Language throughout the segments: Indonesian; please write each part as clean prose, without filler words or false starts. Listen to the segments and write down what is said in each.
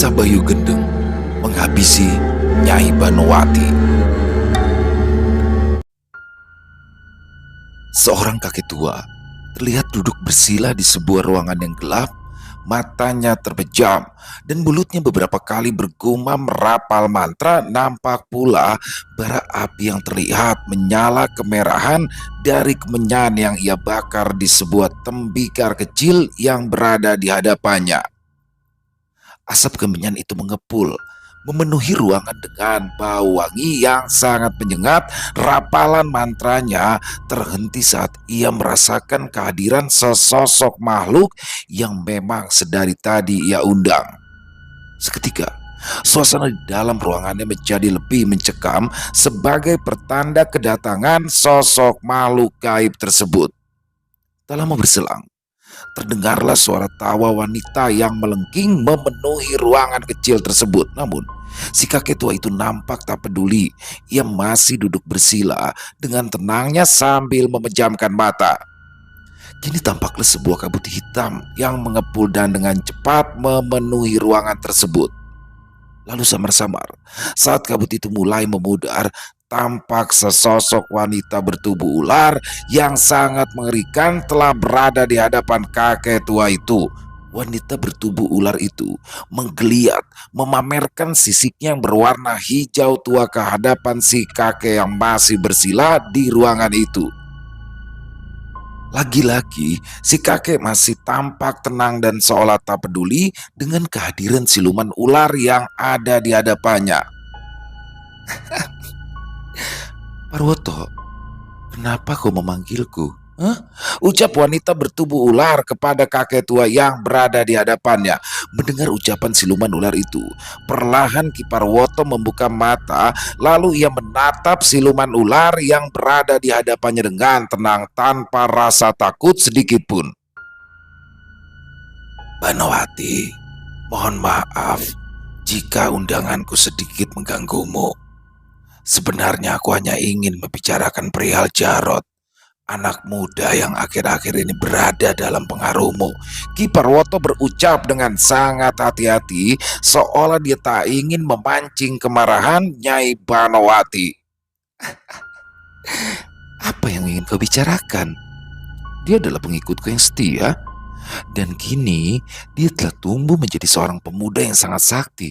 Kisah Bayu Gendeng menghabisi Nyai Banowati. Seorang kakek tua terlihat duduk bersila di sebuah ruangan yang gelap. Matanya terpejam dan mulutnya beberapa kali bergumam merapal mantra. Nampak pula bara api yang terlihat menyala kemerahan dari kemenyan yang ia bakar di sebuah tembikar kecil yang berada di hadapannya. Asap kemenyan itu mengepul, memenuhi ruangan dengan bau wangi yang sangat menyengat. Rapalan mantranya terhenti saat ia merasakan kehadiran sesosok makhluk yang memang sedari tadi ia undang. Seketika, suasana di dalam ruangannya menjadi lebih mencekam sebagai pertanda kedatangan sosok makhluk gaib tersebut. Tak lama berselang, terdengarlah suara tawa wanita yang melengking memenuhi ruangan kecil tersebut. Namun, si kakek tua itu nampak tak peduli. Ia masih duduk bersila dengan tenangnya sambil memejamkan mata. Kini tampaklah sebuah kabut hitam yang mengepul dan dengan cepat memenuhi ruangan tersebut. Lalu samar-samar, saat kabut itu mulai memudar, tampak sesosok wanita bertubuh ular yang sangat mengerikan telah berada di hadapan kakek tua itu. Wanita bertubuh ular itu menggeliat, memamerkan sisiknya yang berwarna hijau tua ke hadapan si kakek yang masih bersila di ruangan itu. Lagi-lagi, si kakek masih tampak tenang dan seolah tak peduli dengan kehadiran siluman ular yang ada di hadapannya. "Parwoto, kenapa kau memanggilku?" "Hah?" Ucap wanita bertubuh ular kepada kakek tua yang berada di hadapannya. Mendengar ucapan siluman ular itu, perlahan Ki Parwoto membuka mata, lalu ia menatap siluman ular yang berada di hadapannya dengan tenang tanpa rasa takut sedikit pun. "Banowati, mohon maaf jika undanganku sedikit mengganggumu. Sebenarnya aku hanya ingin membicarakan perihal Jarot, anak muda yang akhir-akhir ini berada dalam pengaruhmu." Ki Parwoto berucap dengan sangat hati-hati, seolah dia tak ingin memancing kemarahan Nyai Banowati. "Apa yang ingin kau bicarakan? Dia adalah pengikutku yang setia, dan kini dia telah tumbuh menjadi seorang pemuda yang sangat sakti.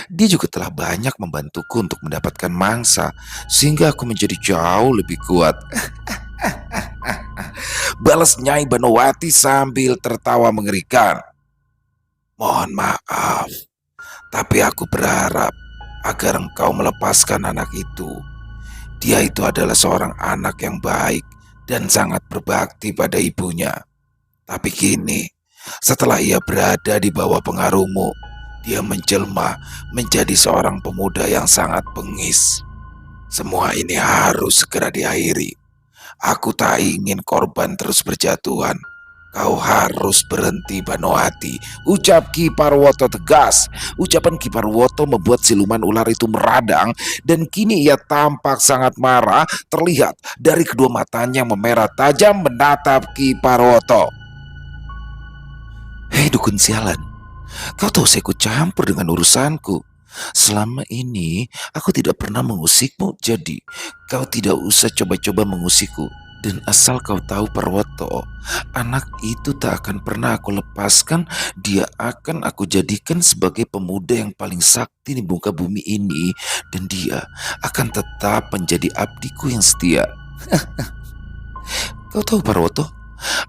Dia juga telah banyak membantuku untuk mendapatkan mangsa, sehingga aku menjadi jauh lebih kuat." Balas Nyai Banowati sambil tertawa mengerikan. "Mohon maaf, tapi aku berharap agar engkau melepaskan anak itu. Dia itu adalah seorang anak yang baik dan sangat berbakti pada ibunya. Tapi kini, setelah ia berada di bawah pengaruhmu, dia menjelma menjadi seorang pemuda yang sangat bengis. Semua ini harus segera diakhiri. Aku tak ingin korban terus berjatuhan. Kau harus berhenti, Banowati," ucap Ki Parwoto tegas. Ucapan Ki Parwoto membuat siluman ular itu meradang dan kini ia tampak sangat marah, terlihat dari kedua matanya yang memerah tajam menatap Ki Parwoto. "Hei dukun sialan, kau tahu saya ikut campur dengan urusanku. Selama ini aku tidak pernah mengusikmu, jadi kau tidak usah coba-coba mengusikku. Dan asal kau tahu Parwoto, anak itu tak akan pernah aku lepaskan. Dia akan aku jadikan sebagai pemuda yang paling sakti di muka bumi ini, dan dia akan tetap menjadi abdiku yang setia." "Kau tahu Parwoto,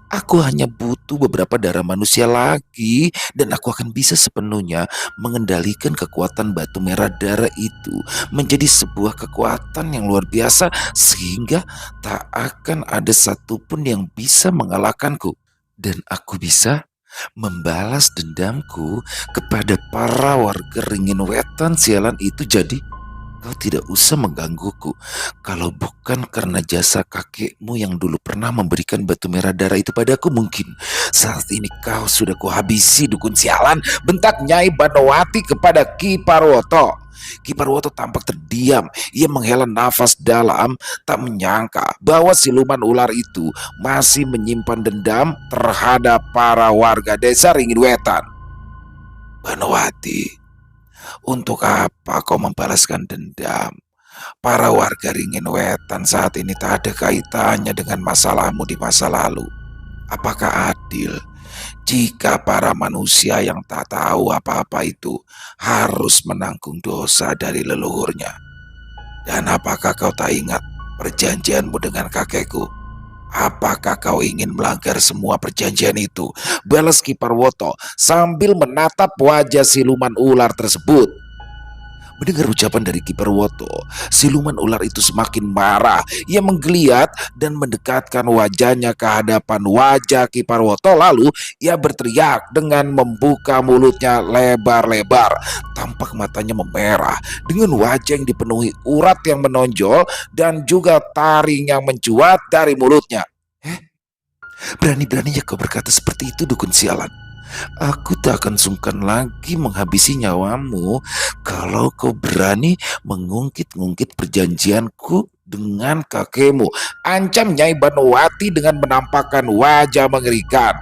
aku hanya butuh beberapa darah manusia lagi dan aku akan bisa sepenuhnya mengendalikan kekuatan batu merah darah itu menjadi sebuah kekuatan yang luar biasa, sehingga tak akan ada satupun yang bisa mengalahkanku. Dan aku bisa membalas dendamku kepada para warga Ringin Wetan sialan itu. Jadi kau tidak usah menggangguku. Kalau bukan karena jasa kakekmu yang dulu pernah memberikan batu merah darah itu padaku, mungkin saat ini kau sudah kuhabisi, dukun sialan," bentak Nyai Banowati kepada Ki Parwoto. Ki Parwoto tampak terdiam. Ia menghela nafas dalam, tak menyangka bahwa siluman ular itu masih menyimpan dendam terhadap para warga desa Ringin Wetan. Banowati, untuk apa kau membalaskan dendam? Para warga Ringin Wetan saat ini tak ada kaitannya dengan masalahmu di masa lalu. Apakah adil jika para manusia yang tak tahu apa-apa itu harus menanggung dosa dari leluhurnya? Dan apakah kau tak ingat perjanjianmu dengan kakekku? Apakah kau ingin melanggar semua perjanjian itu? Balas Ki Parwoto sambil menatap wajah siluman ular tersebut. Mendengar ucapan dari Ki Parwoto, siluman ular itu semakin marah. Ia menggeliat dan mendekatkan wajahnya ke hadapan wajah Ki Parwoto. Lalu ia berteriak dengan membuka mulutnya lebar-lebar. Tampak matanya memerah dengan wajah yang dipenuhi urat yang menonjol dan juga taring yang mencuat dari mulutnya. Berani-beraninya kau berkata seperti itu, dukun sialan. Aku tak akan sungkan lagi menghabisi nyawamu kalau kau berani mengungkit-ungkit perjanjianku dengan kakekmu. Ancam Nyai Banowati dengan menampakkan wajah mengerikan.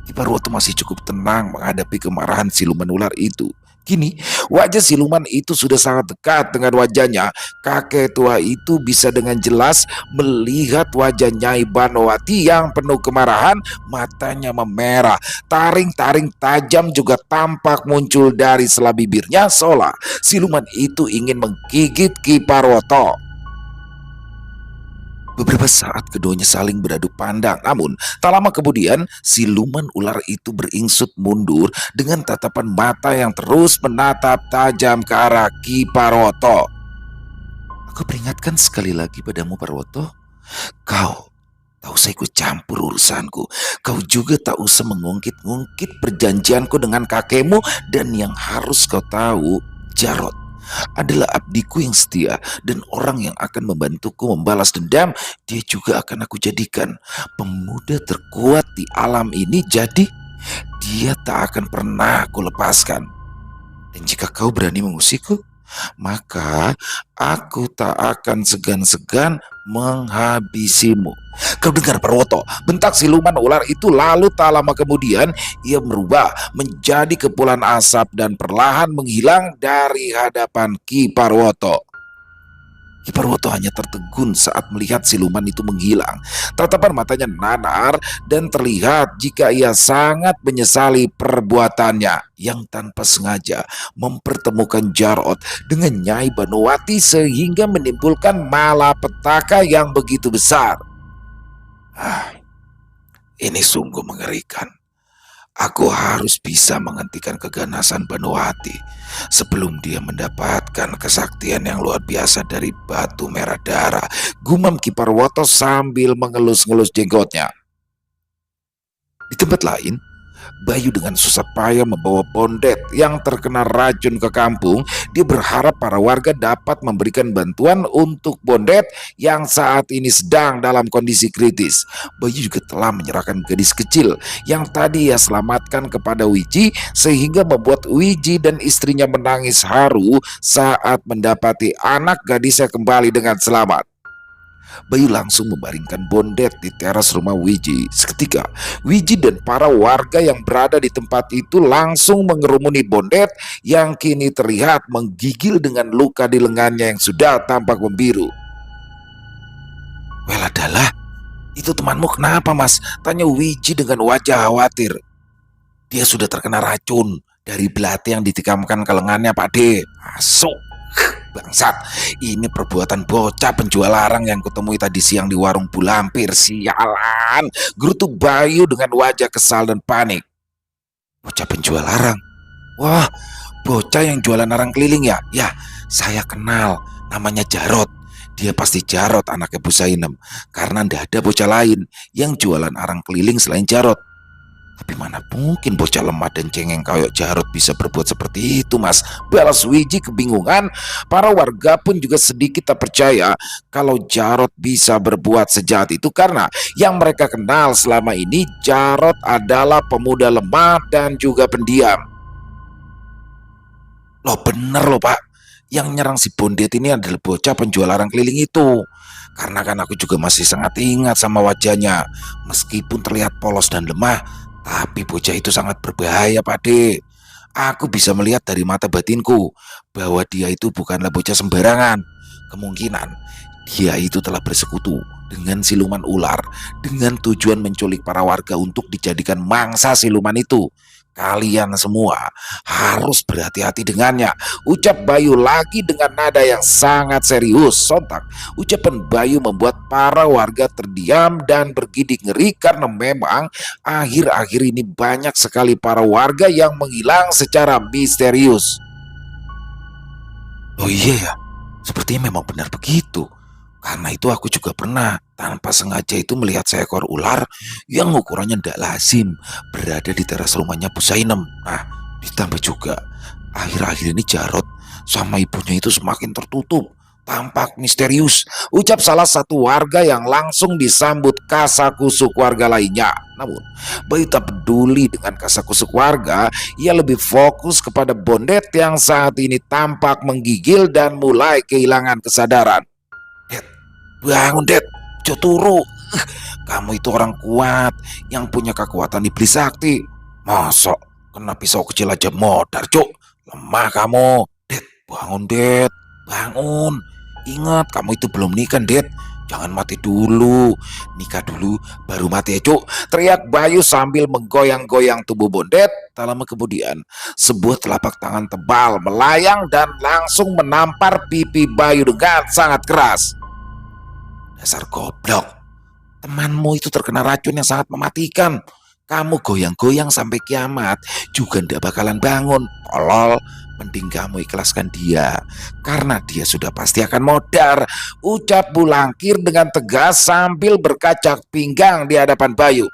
Ki Parwoto masih cukup tenang menghadapi kemarahan siluman ular itu. Kini wajah siluman itu sudah sangat dekat dengan wajahnya. Kakek tua itu bisa dengan jelas melihat wajah Nyai Banowati yang penuh kemarahan. Matanya memerah, taring-taring tajam juga tampak muncul dari sela bibirnya, seolah siluman itu ingin menggigit Ki Parwoto. Beberapa saat keduanya saling beradu pandang. Namun tak lama kemudian siluman ular itu beringsut mundur dengan tatapan mata yang terus menatap tajam ke arah Ki Parwoto. Aku peringatkan sekali lagi padamu, Parwoto. Kau tak usah ikut campur urusanku. Kau juga tak usah mengungkit-ungkit perjanjianku dengan kakekmu. Dan yang harus kau tahu, Jarot adalah abdiku yang setia dan orang yang akan membantuku membalas dendam. Dia juga akan aku jadikan pemuda terkuat di alam ini. Jadi dia tak akan pernah aku lepaskan. Dan jika kau berani mengusikku, maka aku tak akan segan-segan menghabisimu. Kau dengar, Parwoto? Bentak siluman ular itu. Lalu tak lama kemudian ia berubah menjadi kepulan asap dan perlahan menghilang dari hadapan Ki Parwoto. Ki Parwoto hanya tertegun saat melihat siluman itu menghilang. Tatapan matanya nanar dan terlihat jika ia sangat menyesali perbuatannya yang tanpa sengaja mempertemukan Jarot dengan Nyai Banowati sehingga menimbulkan malapetaka yang begitu besar. Ini sungguh mengerikan. Aku harus bisa menghentikan keganasan Banowati sebelum dia mendapatkan kesaktian yang luar biasa dari batu merah darah. Gumam Ki Parwoto sambil mengelus-ngelus jenggotnya. Di tempat lain, Bayu dengan susah payah membawa Bondet yang terkena racun ke kampung. Dia berharap para warga dapat memberikan bantuan untuk Bondet yang saat ini sedang dalam kondisi kritis. Bayu juga telah menyerahkan gadis kecil yang tadi ia selamatkan kepada Wiji, sehingga membuat Wiji dan istrinya menangis haru saat mendapati anak gadisnya kembali dengan selamat. Bayu langsung membaringkan Bondet di teras rumah Wiji. Seketika Wiji dan para warga yang berada di tempat itu langsung mengerumuni Bondet yang kini terlihat menggigil dengan luka di lengannya yang sudah tampak membiru. "Well adalah, itu temanmu kenapa, Mas?" tanya Wiji dengan wajah khawatir. "Dia sudah terkena racun dari belati yang ditikamkan ke lengannya, Pak De." "Masuk. Bangsat, ini perbuatan bocah penjual larang yang kutemui tadi siang di warung Bulampir. Sialan," gerutu Bayu dengan wajah kesal dan panik. "Bocah penjual larang? Wah, bocah yang jualan arang keliling ya? Ya, saya kenal. Namanya Jarot. Dia pasti Jarot anaknya Bu Sainem. Karena ndak ada bocah lain yang jualan arang keliling selain Jarot. Tapi mana mungkin bocah lemah dan cengeng kayak Jarot bisa berbuat seperti itu, Mas?" balas Wiji kebingungan. Para warga pun juga sedikit tak percaya kalau Jarot bisa berbuat sejahat itu karena yang mereka kenal selama ini Jarot adalah pemuda lemah dan juga pendiam. "Loh bener loh, Pak. Yang nyerang si Bondet ini adalah bocah penjual arang keliling itu. Karena kan aku juga masih sangat ingat sama wajahnya. Meskipun terlihat polos dan lemah, tapi bocah itu sangat berbahaya, Pak De. Aku bisa melihat dari mata batinku bahwa dia itu bukanlah bocah sembarangan. Kemungkinan dia itu telah bersekutu dengan siluman ular dengan tujuan menculik para warga untuk dijadikan mangsa siluman itu. Kalian semua harus berhati-hati dengannya, ucap Bayu lagi dengan nada yang sangat serius. Sontak, ucapan Bayu membuat para warga terdiam dan bergidik ngeri karena memang akhir-akhir ini banyak sekali para warga yang menghilang secara misterius. Oh iya ya, sepertinya memang benar begitu. Karena itu aku juga pernah tanpa sengaja itu melihat seekor ular yang ukurannya tidak lazim berada di teras rumahnya Bu Sainem. Nah, ditambah juga akhir-akhir ini Jarot sama ibunya itu semakin tertutup, tampak misterius, ucap salah satu warga yang langsung disambut kasakusuk warga lainnya. Namun, Bayu tak peduli dengan kasakusuk warga, ia lebih fokus kepada Bondet yang saat ini tampak menggigil dan mulai kehilangan kesadaran. Bangun, Det. Jo turu. Kamu itu orang kuat yang punya kekuatan iblis sakti. Masa kena pisau kecil aja modar, Cuk. Lemah kamu. Det, bangun, Det. Bangun. Ingat, kamu itu belum nikah, Det. Jangan mati dulu. Nikah dulu, baru mati ya, Cuk. Teriak Bayu sambil menggoyang-goyang tubuh Bondet. Tak lama kemudian, sebuah telapak tangan tebal melayang dan langsung menampar pipi Bayu dengan sangat keras. Dasar goblok, temanmu itu terkena racun yang sangat mematikan. Kamu goyang-goyang sampai kiamat juga ndak bakalan bangun. Tolol, mending kamu ikhlaskan dia, karena dia sudah pasti akan modar, ucap Bulangkir dengan tegas sambil berkacak pinggang di hadapan Bayu.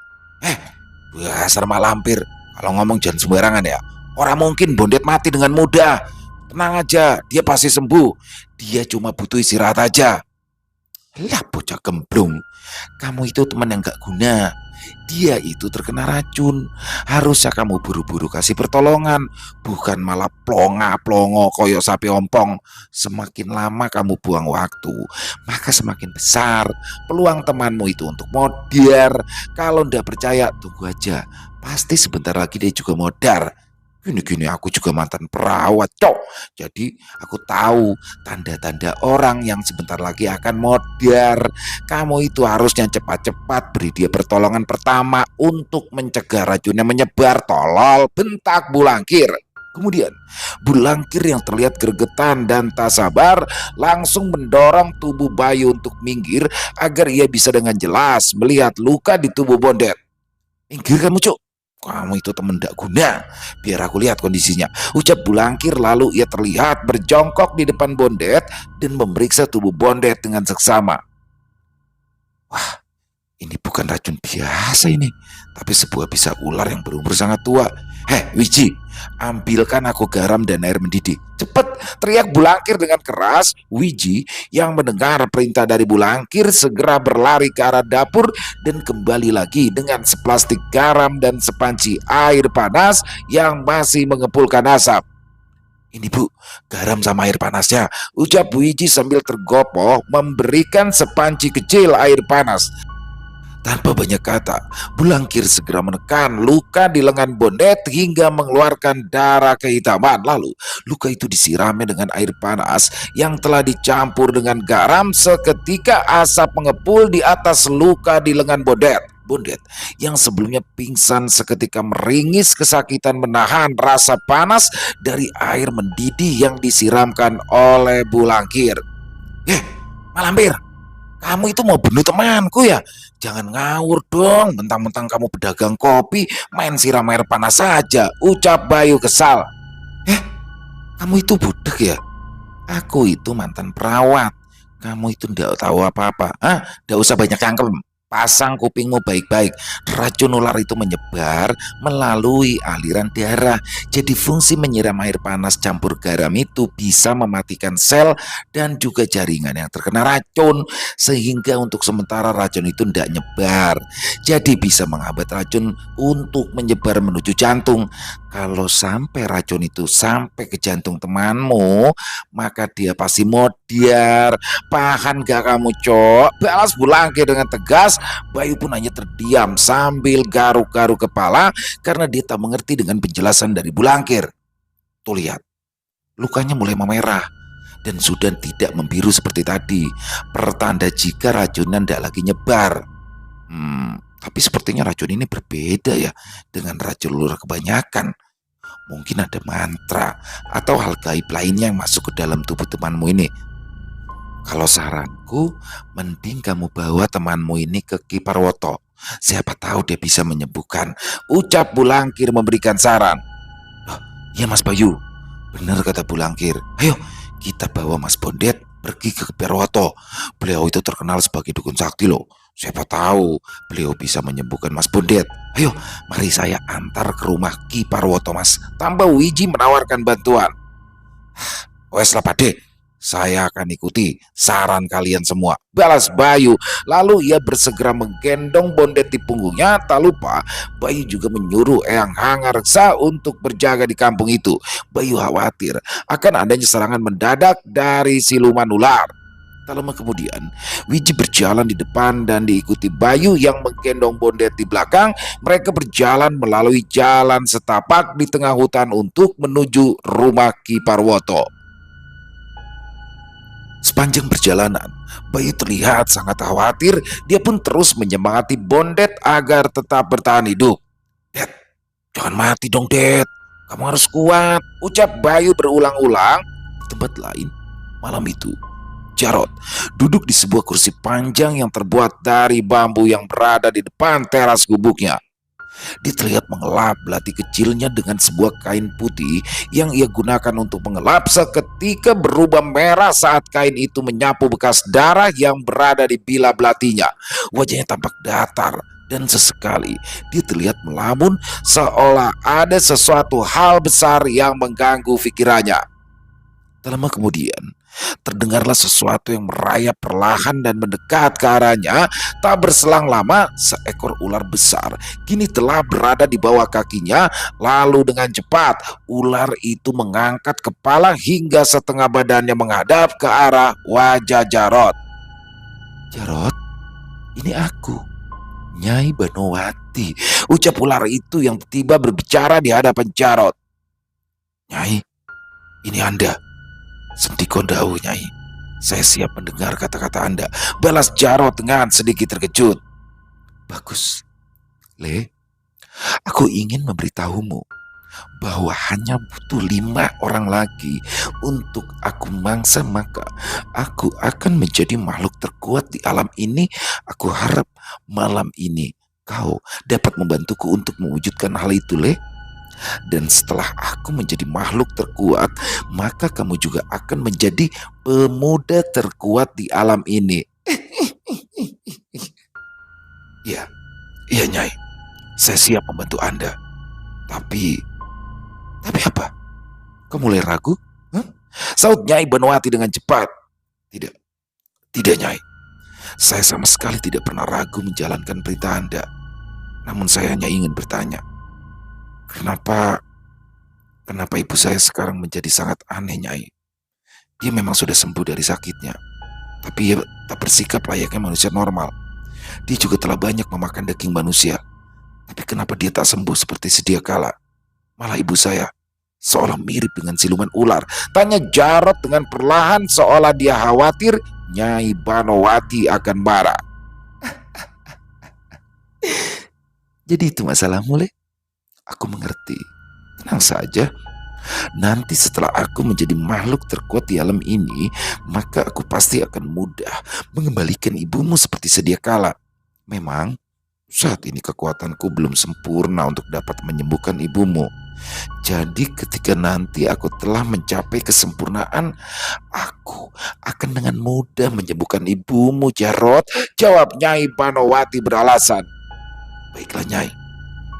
Dasar malampir, kalau ngomong jangan sembarangan ya. Orang mungkin Bondet mati dengan mudah. Tenang aja, dia pasti sembuh. Dia cuma butuh istirahat aja. Lah bocah gemblung, kamu itu teman yang gak guna. Dia itu terkena racun. Harusnya kamu buru-buru kasih pertolongan, bukan malah plonga-plongo koyok sapi ompong. Semakin lama kamu buang waktu, maka semakin besar peluang temanmu itu untuk modar. Kalau ndak percaya, tunggu aja. Pasti sebentar lagi dia juga modar. Gini-gini aku juga mantan perawat, Cok. Jadi aku tahu tanda-tanda orang yang sebentar lagi akan modar. Kamu itu harusnya cepat-cepat beri dia pertolongan pertama untuk mencegah racunnya menyebar. Tolol, bentak Bulangkir. Kemudian Bulangkir yang terlihat gregetan dan tak sabar langsung mendorong tubuh Bayu untuk minggir agar ia bisa dengan jelas melihat luka di tubuh Bondet. Minggir kamu, Cok. Kamu itu temen gak guna. Biar aku lihat kondisinya, ucap Bulangkir. Lalu ia terlihat berjongkok di depan Bondet dan memeriksa tubuh Bondet dengan seksama. Wah, ini bukan racun biasa ini, tapi sebuah bisa ular yang berumur sangat tua. Wiji, ambilkan aku garam dan air mendidih. Cepet, teriak Bulangkir dengan keras. Wiji yang mendengar perintah dari Bulangkir segera berlari ke arah dapur dan kembali lagi dengan seplastik garam dan sepanci air panas yang masih mengepulkan asap. Ini Bu, garam sama air panasnya, ucap Wiji sambil tergopoh memberikan sepanci kecil air panas. Tanpa banyak kata, Bulangkir segera menekan luka di lengan Bondet hingga mengeluarkan darah kehitaman. Lalu luka itu disirami dengan air panas yang telah dicampur dengan garam. Seketika asap mengepul di atas luka di lengan Bondet. Bondet yang sebelumnya pingsan seketika meringis kesakitan menahan rasa panas dari air mendidih yang disiramkan oleh Bulangkir. Malampir, kamu itu mau bunuh temanku ya? Jangan ngawur dong, mentang-mentang kamu pedagang kopi, main siram air panas saja, ucap Bayu kesal. Kamu itu budek ya? Aku itu mantan perawat. Kamu itu ndak tahu apa-apa. Ndak usah banyak cangkem. Pasang kupingmu baik-baik. Racun ular itu menyebar melalui aliran darah. Jadi fungsi menyiram air panas campur garam itu bisa mematikan sel dan juga jaringan yang terkena racun. Sehingga untuk sementara racun itu tidak nyebar. Jadi bisa menghambat racun untuk menyebar menuju jantung. Kalau sampai racun itu sampai ke jantung temanmu, maka dia pasti modar. Paham gak kamu, Cok? Balas Bulangkir dengan tegas. Bayu pun hanya terdiam sambil garuk-garuk kepala karena dia tak mengerti dengan penjelasan dari Bulangkir. Tuh lihat, lukanya mulai memerah dan sudah tidak membiru seperti tadi. Pertanda jika racunnya tidak lagi nyebar. Tapi sepertinya racun ini berbeda ya dengan racun ular kebanyakan. Mungkin ada mantra atau hal gaib lainnya yang masuk ke dalam tubuh temanmu ini. Kalau saranku, mending kamu bawa temanmu ini ke Ki Parwoto. Siapa tahu dia bisa menyembuhkan. Ucap Bulangkir memberikan saran. Oh, iya Mas Bayu, benar kata Bulangkir. Ayo kita bawa Mas Bondet pergi ke Parwoto. Beliau itu terkenal sebagai dukun sakti loh. Siapa tahu beliau bisa menyembuhkan Mas Bondet. Ayo, mari saya antar ke rumah Ki Parwoto Mas. Tambah Wiji menawarkan bantuan. Wes lah Pade, saya akan ikuti saran kalian semua, balas Bayu. Lalu ia bersegera menggendong Bondet di punggungnya. Tak lupa Bayu juga menyuruh Eyang Hanggareksa untuk berjaga di kampung itu. Bayu khawatir akan adanya serangan mendadak dari siluman ular. Tak lama kemudian, Wiji berjalan di depan dan diikuti Bayu yang menggendong Bondet di belakang. Mereka berjalan melalui jalan setapak di tengah hutan untuk menuju rumah Ki Parwoto. Sepanjang perjalanan, Bayu terlihat sangat khawatir. Dia pun terus menyemangati Bondet agar tetap bertahan hidup. "Det, jangan mati dong, Det. Kamu harus kuat," ucap Bayu berulang-ulang. Di tempat lain, malam itu, Jarot duduk di sebuah kursi panjang yang terbuat dari bambu yang berada di depan teras gubuknya. Dia terlihat mengelap belati kecilnya dengan sebuah kain putih yang ia gunakan untuk mengelap. Seketika berubah merah saat kain itu menyapu bekas darah yang berada di bila belatinya. Wajahnya tampak datar dan sesekali dia terlihat melamun, seolah ada sesuatu hal besar yang mengganggu pikirannya. Tak lama kemudian, terdengarlah sesuatu yang merayap perlahan dan mendekat ke arahnya. Tak berselang lama, seekor ular besar kini telah berada di bawah kakinya. Lalu dengan cepat, ular itu mengangkat kepala hingga setengah badannya menghadap ke arah wajah Jarot. "Jarot, ini aku, Nyai Banowati," ucap ular itu yang tiba berbicara di hadapan Jarot. "Nyai, ini Anda. Sendikondau, Nyai. Saya siap mendengar kata-kata Anda," balas Jarot dengan sedikit terkejut. "Bagus, Le. Aku ingin memberitahumu bahwa hanya butuh 5 orang lagi untuk aku mangsa, maka aku akan menjadi makhluk terkuat di alam ini. Aku harap malam ini kau dapat membantuku untuk mewujudkan hal itu, Le. Dan setelah aku menjadi makhluk terkuat, maka kamu juga akan menjadi pemuda terkuat di alam ini." "Ya, iya Nyai. Saya siap membantu Anda. Tapi apa? Kau mulai ragu? Hah?" Saut Nyai Banowati dengan cepat. Tidak, tidak Nyai. Saya sama sekali tidak pernah ragu menjalankan perintah Anda. Namun saya hanya ingin bertanya, Kenapa ibu saya sekarang menjadi sangat aneh, Nyai? Dia memang sudah sembuh dari sakitnya, tapi ia tak bersikap layaknya manusia normal. Dia juga telah banyak memakan daging manusia. Tapi kenapa dia tak sembuh seperti sedia kala? Malah ibu saya seolah mirip dengan siluman ular. Tanya Jarot dengan perlahan, seolah dia khawatir Nyai Banowati akan marah. "Jadi itu masalahmu, Le? Aku mengerti. Tenang saja. Nanti setelah aku menjadi makhluk terkuat di alam ini, maka aku pasti akan mudah mengembalikan ibumu seperti sedia kala. Memang saat ini kekuatanku belum sempurna untuk dapat menyembuhkan ibumu. Jadi ketika nanti aku telah mencapai kesempurnaan, aku akan dengan mudah menyembuhkan ibumu, Jarot," jawab Nyai Banowati beralasan. "Baiklah Nyai,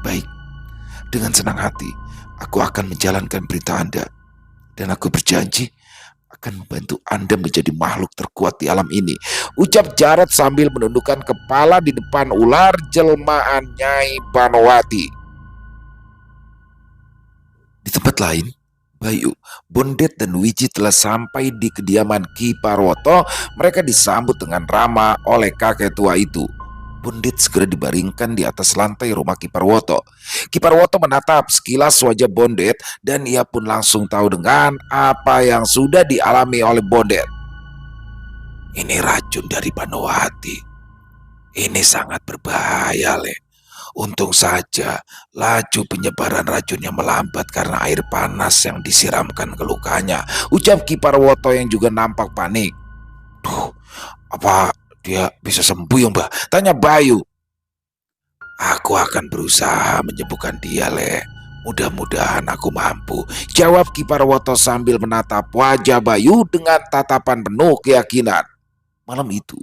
baik. Dengan senang hati, aku akan menjalankan perintah Anda. Dan aku berjanji akan membantu Anda menjadi makhluk terkuat di alam ini," ucap Jarot sambil menundukkan kepala di depan ular jelmaan Nyai Banowati. Di tempat lain, Bayu, Bondet, dan Wiji telah sampai di kediaman Ki Parwoto. Mereka disambut dengan ramah oleh kakek tua itu. Bundit segera dibaringkan di atas lantai rumah Kiparwoto. Kiparwoto menatap sekilas wajah Bondet dan ia pun langsung tahu dengan apa yang sudah dialami oleh Bondet. Ini racun dari Banowati. Ini sangat berbahaya, Le. Untung saja laju penyebaran racunnya melambat karena air panas yang disiramkan ke lukanya, ucap Kiparwoto yang juga nampak panik. Duh, apa dia bisa sembuh ya, Mbak? Tanya Bayu. Aku akan berusaha menyembuhkan dia, Le. Mudah-mudahan aku mampu, jawab Kiparwoto sambil menatap wajah Bayu dengan tatapan penuh keyakinan. Malam itu,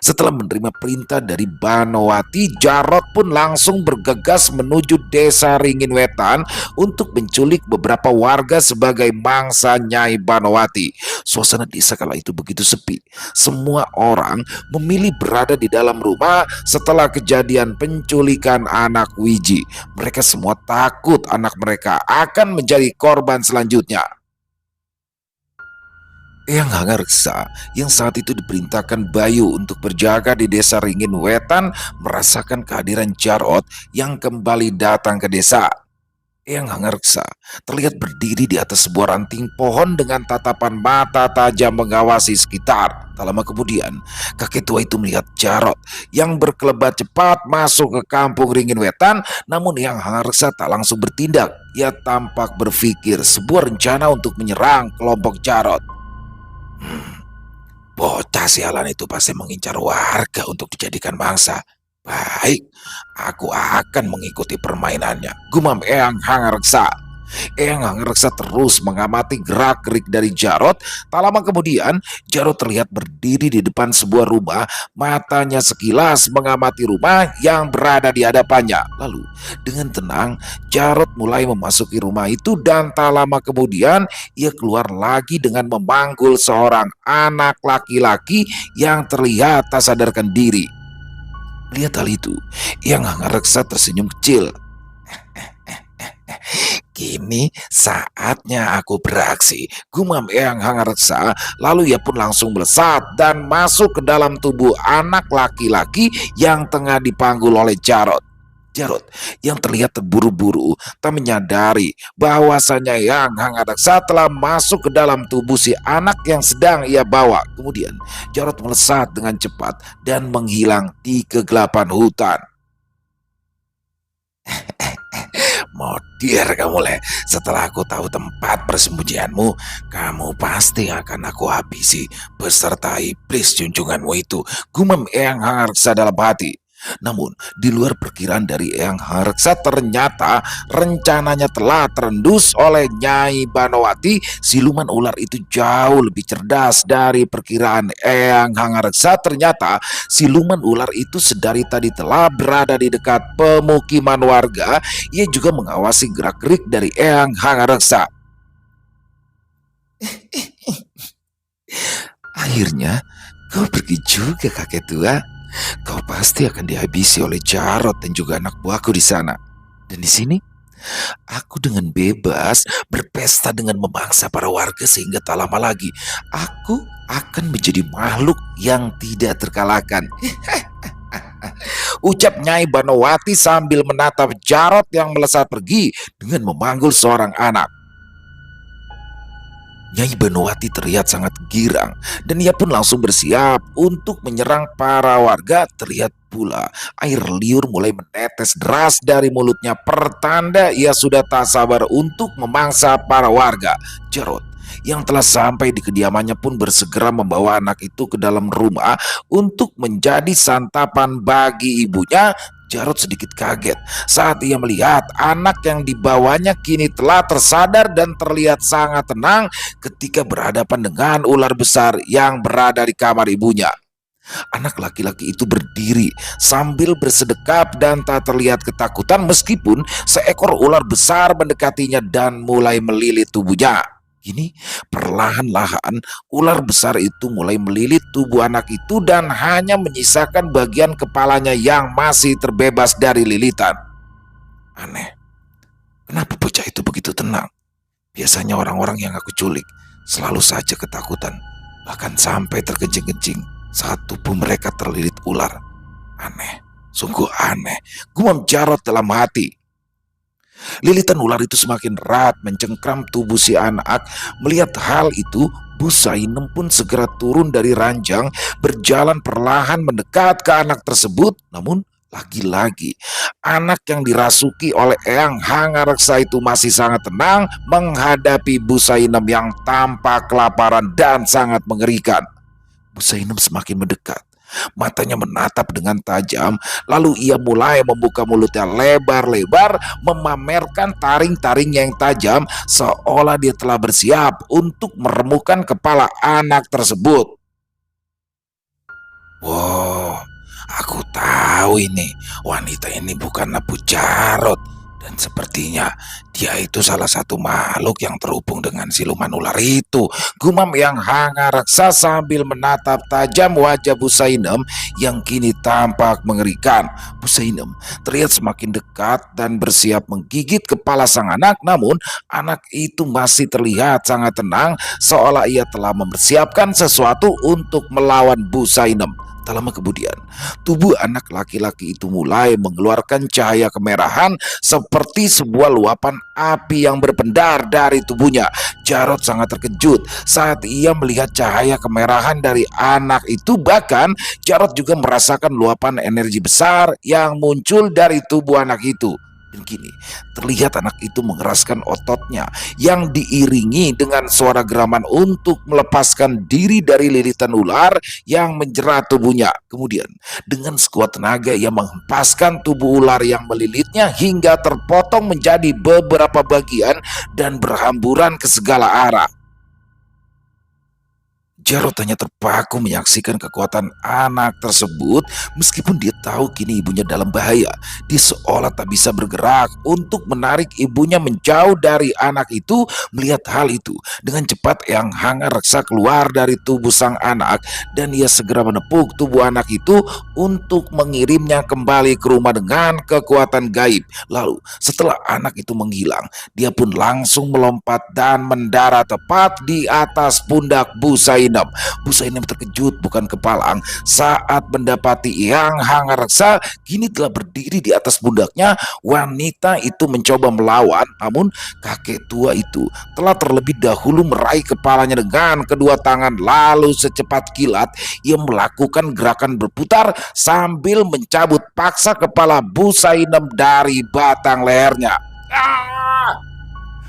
setelah menerima perintah dari Banowati, Jarot pun langsung bergegas menuju desa Ringin Wetan untuk menculik beberapa warga sebagai mangsa Nyai Banowati. Suasana desa kala itu begitu sepi. Semua orang memilih berada di dalam rumah setelah kejadian penculikan anak Wiji. Mereka semua takut anak mereka akan menjadi korban selanjutnya. Eyang Hanggareksa yang saat itu diperintahkan Bayu untuk berjaga di desa Ringin Wetan merasakan kehadiran Jarot yang kembali datang ke desa. Eyang Hanggareksa terlihat berdiri di atas sebuah ranting pohon dengan tatapan mata tajam mengawasi sekitar. Tak lama kemudian, kakek tua itu melihat Jarot yang berkelebat cepat masuk ke kampung Ringin Wetan, namun Eyang Hanggareksa tak langsung bertindak. Ia tampak berpikir sebuah rencana untuk menyerang kelompok Jarot. Bocah sialan itu pasti mengincar warga untuk dijadikan mangsa. Baik, aku akan mengikuti permainannya, gumam Eyang Hanggareksa. Eyang Hanggareksa terus mengamati gerak-gerik dari Jarot. Tak lama kemudian, Jarot terlihat berdiri di depan sebuah rumah. Matanya sekilas mengamati rumah yang berada di hadapannya. Lalu, dengan tenang, Jarot mulai memasuki rumah itu dan tak lama kemudian, ia keluar lagi dengan memanggul seorang anak laki-laki yang terlihat tak sadarkan diri. Melihat hal itu, Eyang Hanggareksa tersenyum kecil. Kini saatnya aku beraksi, gumam Eyang Hanggareksa. Lalu ia pun langsung melesat dan masuk ke dalam tubuh anak laki-laki yang tengah dipanggul oleh Jarot. Jarot yang terlihat terburu-buru tak menyadari bahwasanya Eyang Hanggareksa telah masuk ke dalam tubuh si anak yang sedang ia bawa. Kemudian Jarot melesat dengan cepat dan menghilang di kegelapan hutan. Modir kamu, Le. Setelah aku tahu tempat persembunyianmu, kamu pasti akan aku habisi beserta iblis junjunganmu itu, gumam Eyang Hanggareksa dalam hati. Namun, di luar perkiraan dari Eyang Hanggareksa, ternyata rencananya telah terendus oleh Nyai Banowati. Siluman ular itu jauh lebih cerdas dari perkiraan Eyang Hanggareksa. Ternyata siluman ular itu sedari tadi telah berada di dekat pemukiman warga. Ia juga mengawasi gerak-gerik dari Eyang Hanggareksa. Akhirnya, kau pergi juga, kakek tua. Kau pasti akan dihabisi oleh Jarot dan juga anak buahku di sana. Dan di sini, aku dengan bebas berpesta dengan memangsa para warga sehingga tak lama lagi aku akan menjadi makhluk yang tidak terkalahkan. Ucap Nyai Banowati sambil menatap Jarot yang melesat pergi dengan memanggul seorang anak. Nyai Banowati terlihat sangat girang dan ia pun langsung bersiap untuk menyerang para warga. Terlihat pula air liur mulai menetes deras dari mulutnya, pertanda ia sudah tak sabar untuk memangsa para warga. Jarot yang telah sampai di kediamannya pun bersegera membawa anak itu ke dalam rumah untuk menjadi santapan bagi ibunya. Jarot sedikit kaget saat ia melihat anak yang dibawanya kini telah tersadar dan terlihat sangat tenang ketika berhadapan dengan ular besar yang berada di kamar ibunya. Anak laki-laki itu berdiri sambil bersedekap dan tak terlihat ketakutan meskipun seekor ular besar mendekatinya dan mulai melilit tubuhnya. Kini perlahan-lahan ular besar itu mulai melilit tubuh anak itu dan hanya menyisakan bagian kepalanya yang masih terbebas dari lilitan. Aneh, kenapa bocah itu begitu tenang? Biasanya orang-orang yang aku culik selalu saja ketakutan, bahkan sampai terkencing-kencing saat tubuh mereka terlilit ular. Aneh, Sungguh aneh, gumam Jarod dalam hati. Lilitan ular itu semakin erat mencengkram tubuh si anak. Melihat hal itu, Bu Sainem pun segera turun dari ranjang, berjalan perlahan mendekat ke anak tersebut. Namun lagi-lagi anak yang dirasuki oleh Eyang Hangareksa itu masih sangat tenang menghadapi Bu Sainem yang tampak kelaparan dan sangat mengerikan. Bu Sainem semakin mendekat. Matanya menatap dengan tajam, lalu ia mulai membuka mulutnya lebar-lebar, memamerkan taring-taringnya yang tajam, seolah dia telah bersiap untuk meremukkan kepala anak tersebut. Wow, aku tahu ini. Wanita ini bukan Abu Jarod. Dan sepertinya dia itu salah satu makhluk yang terhubung dengan siluman ular itu. Gumam yang Hangareksa sambil menatap tajam wajah Bu Sainem yang kini tampak mengerikan. Bu Sainem terlihat semakin dekat dan bersiap menggigit kepala sang anak. Namun anak itu masih terlihat sangat tenang, seolah ia telah mempersiapkan sesuatu untuk melawan Bu Sainem. Tak lama kemudian, tubuh anak laki-laki itu mulai mengeluarkan cahaya kemerahan seperti sebuah luapan api yang berpendar dari tubuhnya. Jarod sangat terkejut saat ia melihat cahaya kemerahan dari anak itu. Bahkan Jarod juga merasakan luapan energi besar yang muncul dari tubuh anak itu. Dan kini terlihat anak itu mengeraskan ototnya yang diiringi dengan suara geraman untuk melepaskan diri dari lilitan ular yang menjerat tubuhnya. Kemudian dengan sekuat tenaga ia menghempaskan tubuh ular yang melilitnya hingga terpotong menjadi beberapa bagian dan berhamburan ke segala arah. Jarod hanya terpaku menyaksikan kekuatan anak tersebut. Meskipun dia tahu kini ibunya dalam bahaya, dia seolah tak bisa bergerak untuk menarik ibunya menjauh dari anak itu. Melihat hal itu, dengan cepat Eyang Hangareksa keluar dari tubuh sang anak dan ia segera menepuk tubuh anak itu untuk mengirimnya kembali ke rumah dengan kekuatan gaib. Lalu setelah anak itu menghilang, dia pun langsung melompat dan mendarat tepat di atas pundak Bu Sainem. Bu Sainem terkejut bukan kepalang saat mendapati Eyang Hangareksa kini telah berdiri di atas pundaknya. Wanita itu mencoba melawan, namun kakek tua itu telah terlebih dahulu meraih kepalanya dengan kedua tangan. Lalu secepat kilat ia melakukan gerakan berputar sambil mencabut paksa kepala Bu Sainem dari batang lehernya.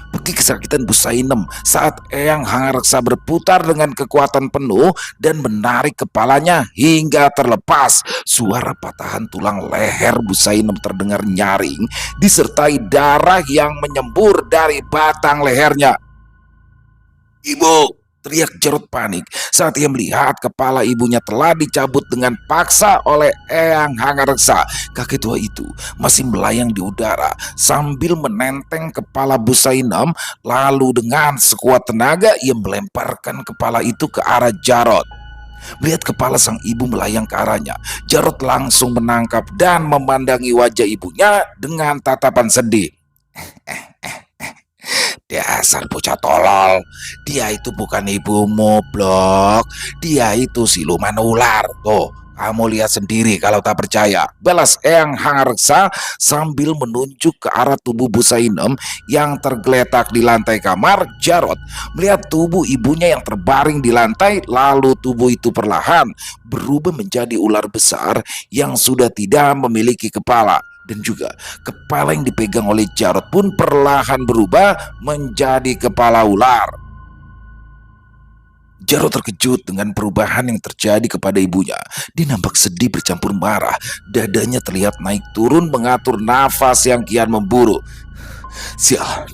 Beki kesakitan Bu Sainem saat Eyang Hangareksa berputar dengan kekuatan penuh dan menarik kepalanya hingga terlepas. Suara patahan tulang leher Bu Sainem terdengar nyaring disertai darah yang menyembur dari batang lehernya. Ibu! Teriak Jarod panik saat ia melihat kepala ibunya telah dicabut dengan paksa oleh Eyang Hangareksa. Kakek tua itu masih melayang di udara sambil menenteng kepala Bu Sainem. Lalu dengan sekuat tenaga ia melemparkan kepala itu ke arah Jarod. Melihat kepala sang ibu melayang ke arahnya, Jarod langsung menangkap dan memandangi wajah ibunya dengan tatapan sedih. Dasar bocah tolol, dia itu bukan ibumu, Blok. Dia itu siluman ular. Tuh, kamu lihat sendiri kalau tak percaya. Balas Eyang Hangareksa sambil menunjuk ke arah tubuh Bu Sainem yang tergeletak di lantai kamar. Jarod melihat tubuh ibunya yang terbaring di lantai, lalu tubuh itu perlahan berubah menjadi ular besar yang sudah tidak memiliki kepala. Dan juga kepala yang dipegang oleh Jarod pun perlahan berubah menjadi kepala ular. Jarod terkejut dengan perubahan yang terjadi kepada ibunya. Dia nampak sedih bercampur marah. Dadanya terlihat naik turun mengatur nafas yang kian memburu. Sialan,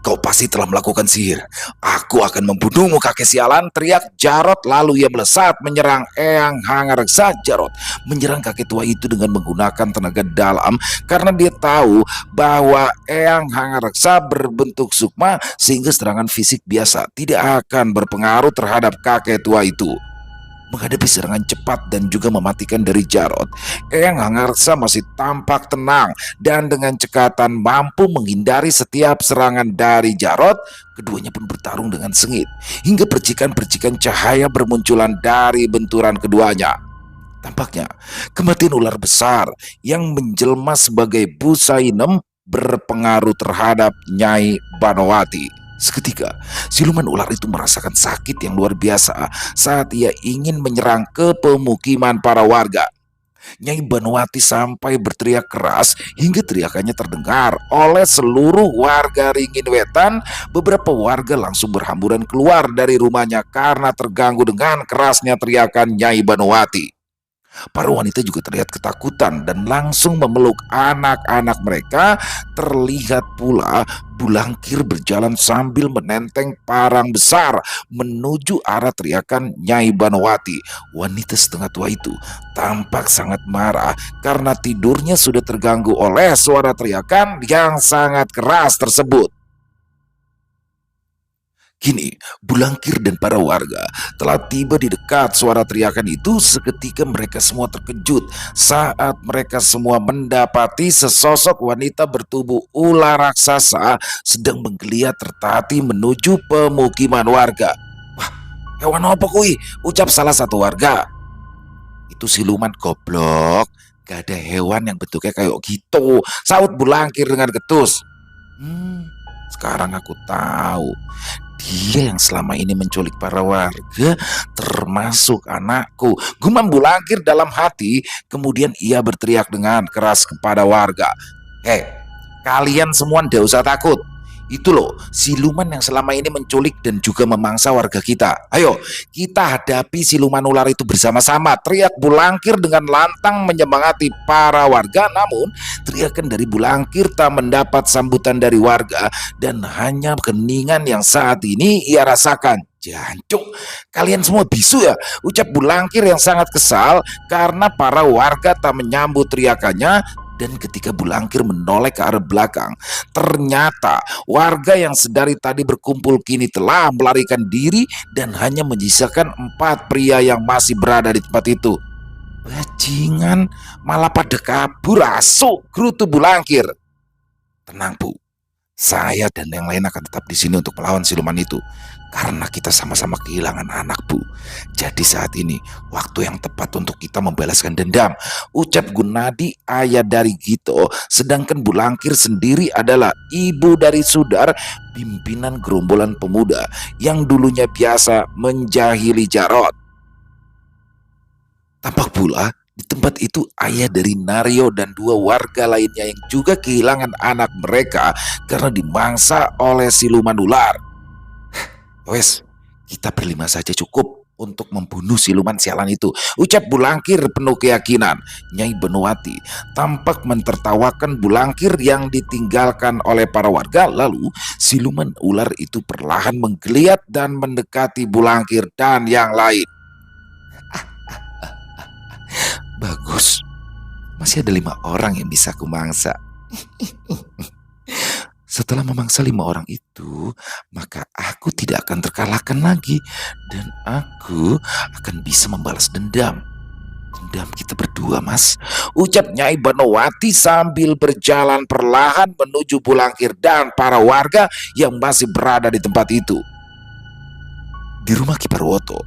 kau pasti telah melakukan sihir. Aku akan membunuhmu, kakek sialan, teriak Jarod. Lalu ia melesat menyerang Eyang Hangareksa. Jarod menyerang kakek tua itu dengan menggunakan tenaga dalam karena dia tahu bahwa Eyang Hangareksa berbentuk sukma sehingga serangan fisik biasa tidak akan berpengaruh terhadap kakek tua itu. Menghadapi serangan cepat dan juga mematikan dari Jarod, Eyang Hangareksa masih tampak tenang dan dengan cekatan mampu menghindari setiap serangan dari Jarod. Keduanya pun bertarung dengan sengit hingga percikan-percikan cahaya bermunculan dari benturan keduanya. Tampaknya kematian ular besar yang menjelma sebagai Busainem berpengaruh terhadap Nyai Banowati. Seketika, siluman ular itu merasakan sakit yang luar biasa saat ia ingin menyerang ke pemukiman para warga. Nyai Banowati sampai berteriak keras hingga teriakannya terdengar oleh seluruh warga Ringin Wetan. Beberapa warga langsung berhamburan keluar dari rumahnya karena terganggu dengan kerasnya teriakan Nyai Banowati. Para wanita juga terlihat ketakutan dan langsung memeluk anak-anak mereka. Terlihat pula Bulangkir berjalan sambil menenteng parang besar menuju arah teriakan Nyai Banowati. Wanita setengah tua itu tampak sangat marah karena tidurnya sudah terganggu oleh suara teriakan yang sangat keras tersebut. Kini, Bulangkir dan para warga telah tiba di dekat suara teriakan itu. Seketika mereka semua terkejut saat mereka semua mendapati sesosok wanita bertubuh ular raksasa sedang menggeliat tertati menuju pemukiman warga. Wah, hewan apa kui? Ucap salah satu warga. Itu siluman goblok. Gak ada hewan yang bentuknya kayak gitu, saut Bulangkir dengan ketus. Sekarang aku tahu. Dia yang selama ini menculik para warga, termasuk anakku. Gumam Bulangkir dalam hati. Kemudian ia berteriak dengan keras kepada warga. Hei, kalian semua tidak usah takut. Itu loh, siluman yang selama ini menculik dan juga memangsa warga kita. Ayo, kita hadapi siluman ular itu bersama-sama, teriak Bulangkir dengan lantang menyemangati para warga. Namun, teriakan dari Bulangkir tak mendapat sambutan dari warga dan hanya keningan yang saat ini ia rasakan. Jancuk, kalian semua bisu ya, ucap Bulangkir yang sangat kesal karena para warga tak menyambut teriakannya. Dan ketika Bulangkir menoleh ke arah belakang, ternyata warga yang sedari tadi berkumpul kini telah melarikan diri dan hanya menyisakan 4 pria yang masih berada di tempat itu. Bajingan, malah pada kabur asu, gerutu Bulangkir. Tenang Bu, saya dan yang lain akan tetap di sini untuk melawan siluman itu. Karena kita sama-sama kehilangan anak Bu. Jadi saat ini waktu yang tepat untuk kita membalaskan dendam, ucap Gunadi ayah dari Gito. Sedangkan Bulangkir sendiri adalah ibu dari Sudar, pimpinan gerombolan pemuda yang dulunya biasa menjahili Jarot. Tampak pula di tempat itu ayah dari Naryo dan 2 warga lainnya yang juga kehilangan anak mereka karena dimangsa oleh siluman ular. Wes, kita berlima saja cukup untuk membunuh siluman sialan itu, ucap Bulangkir penuh keyakinan. Nyai Banowati tampak mentertawakan Bulangkir yang ditinggalkan oleh para warga. Lalu siluman ular itu perlahan menggeliat dan mendekati Bulangkir dan yang lain. Bagus, masih ada 5 orang yang bisa kumangsa. Setelah memangsa 5 orang itu, maka aku tidak akan terkalahkan lagi dan aku akan bisa membalas dendam. Dendam kita berdua, Mas, ucap Nyai Banowati sambil berjalan perlahan menuju Bulangkir dan para warga yang masih berada di tempat itu. Di rumah Ki Parwoto,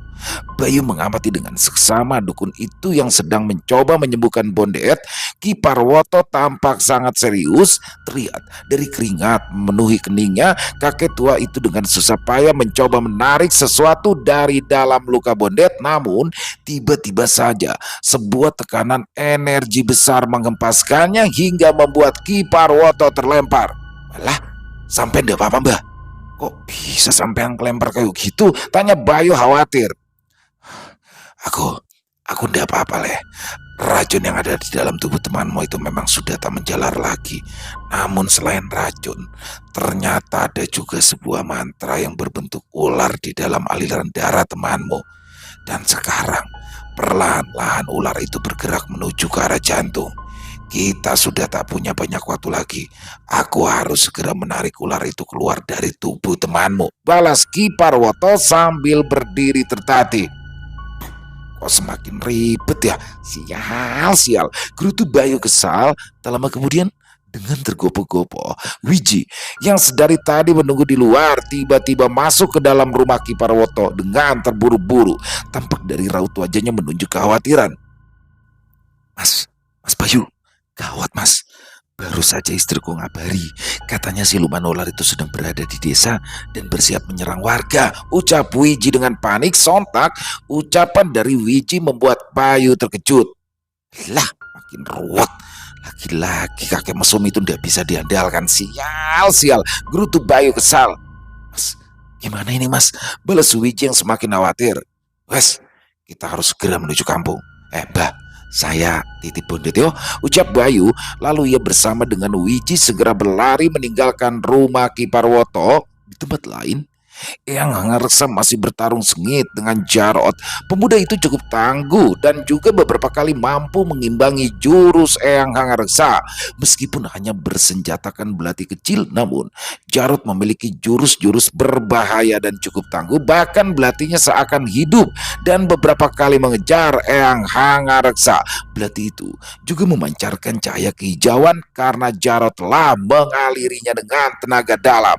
Bayu mengamati dengan seksama dukun itu yang sedang mencoba menyembuhkan Bondet. Ki Parwoto tampak sangat serius. Terlihat dari keringat memenuhi keningnya, kakek tua itu dengan susah payah mencoba menarik sesuatu dari dalam luka Bondet. Namun tiba-tiba saja sebuah tekanan energi besar mengempaskannya hingga membuat Ki Parwoto terlempar. Alah, sampai ndak apa-apa Mbah? Kok bisa sampai yang kelempar kayak gitu? Tanya Bayu khawatir. Aku ndak apa-apa leh. Racun yang ada di dalam tubuh temanmu itu memang sudah tak menjalar lagi. Namun selain racun, ternyata ada juga sebuah mantra yang berbentuk ular di dalam aliran darah temanmu. Dan sekarang perlahan-lahan ular itu bergerak menuju ke arah jantung. Kita sudah tak punya banyak waktu lagi. Aku harus segera menarik ular itu keluar dari tubuh temanmu, balas Ki Parwoto sambil berdiri tertatih. Kok semakin ribet ya? Sial, gerutu Bayu kesal. Tak lama kemudian, dengan tergopoh-gopoh, Wiji yang sedari tadi menunggu di luar tiba-tiba masuk ke dalam rumah Ki Parwoto dengan terburu-buru. Tampak dari raut wajahnya menunjuk kekhawatiran. Mas, Mas Bayu, gawat Mas. Baru saja istriku ngabari, katanya siluman ular itu sedang berada di desa dan bersiap menyerang warga. Ucap Wiji dengan panik, sontak ucapan dari Wiji membuat Bayu terkejut. Lah, makin ruwet. Lagi-lagi kakek mesum itu tidak bisa diandalkan. Sial, sial. Gerutu Bayu kesal. Mas, gimana ini Mas? Balas Wiji yang semakin khawatir. Wes, kita harus segera menuju kampung. Mbah, saya titip bondet yo, ucap Bayu. Lalu ia bersama dengan Wiji segera berlari meninggalkan rumah Ki Parwoto. Di tempat lain, Eyang Hanggareksa masih bertarung sengit dengan Jarot. Pemuda itu cukup tangguh dan juga beberapa kali mampu mengimbangi jurus Eyang Hanggareksa. Meskipun hanya bersenjatakan belati kecil, namun Jarot memiliki jurus-jurus berbahaya dan cukup tangguh. Bahkan belatinya seakan hidup dan beberapa kali mengejar Eyang Hanggareksa. Belati itu juga memancarkan cahaya kehijauan karena Jarot telah mengalirinya dengan tenaga dalam.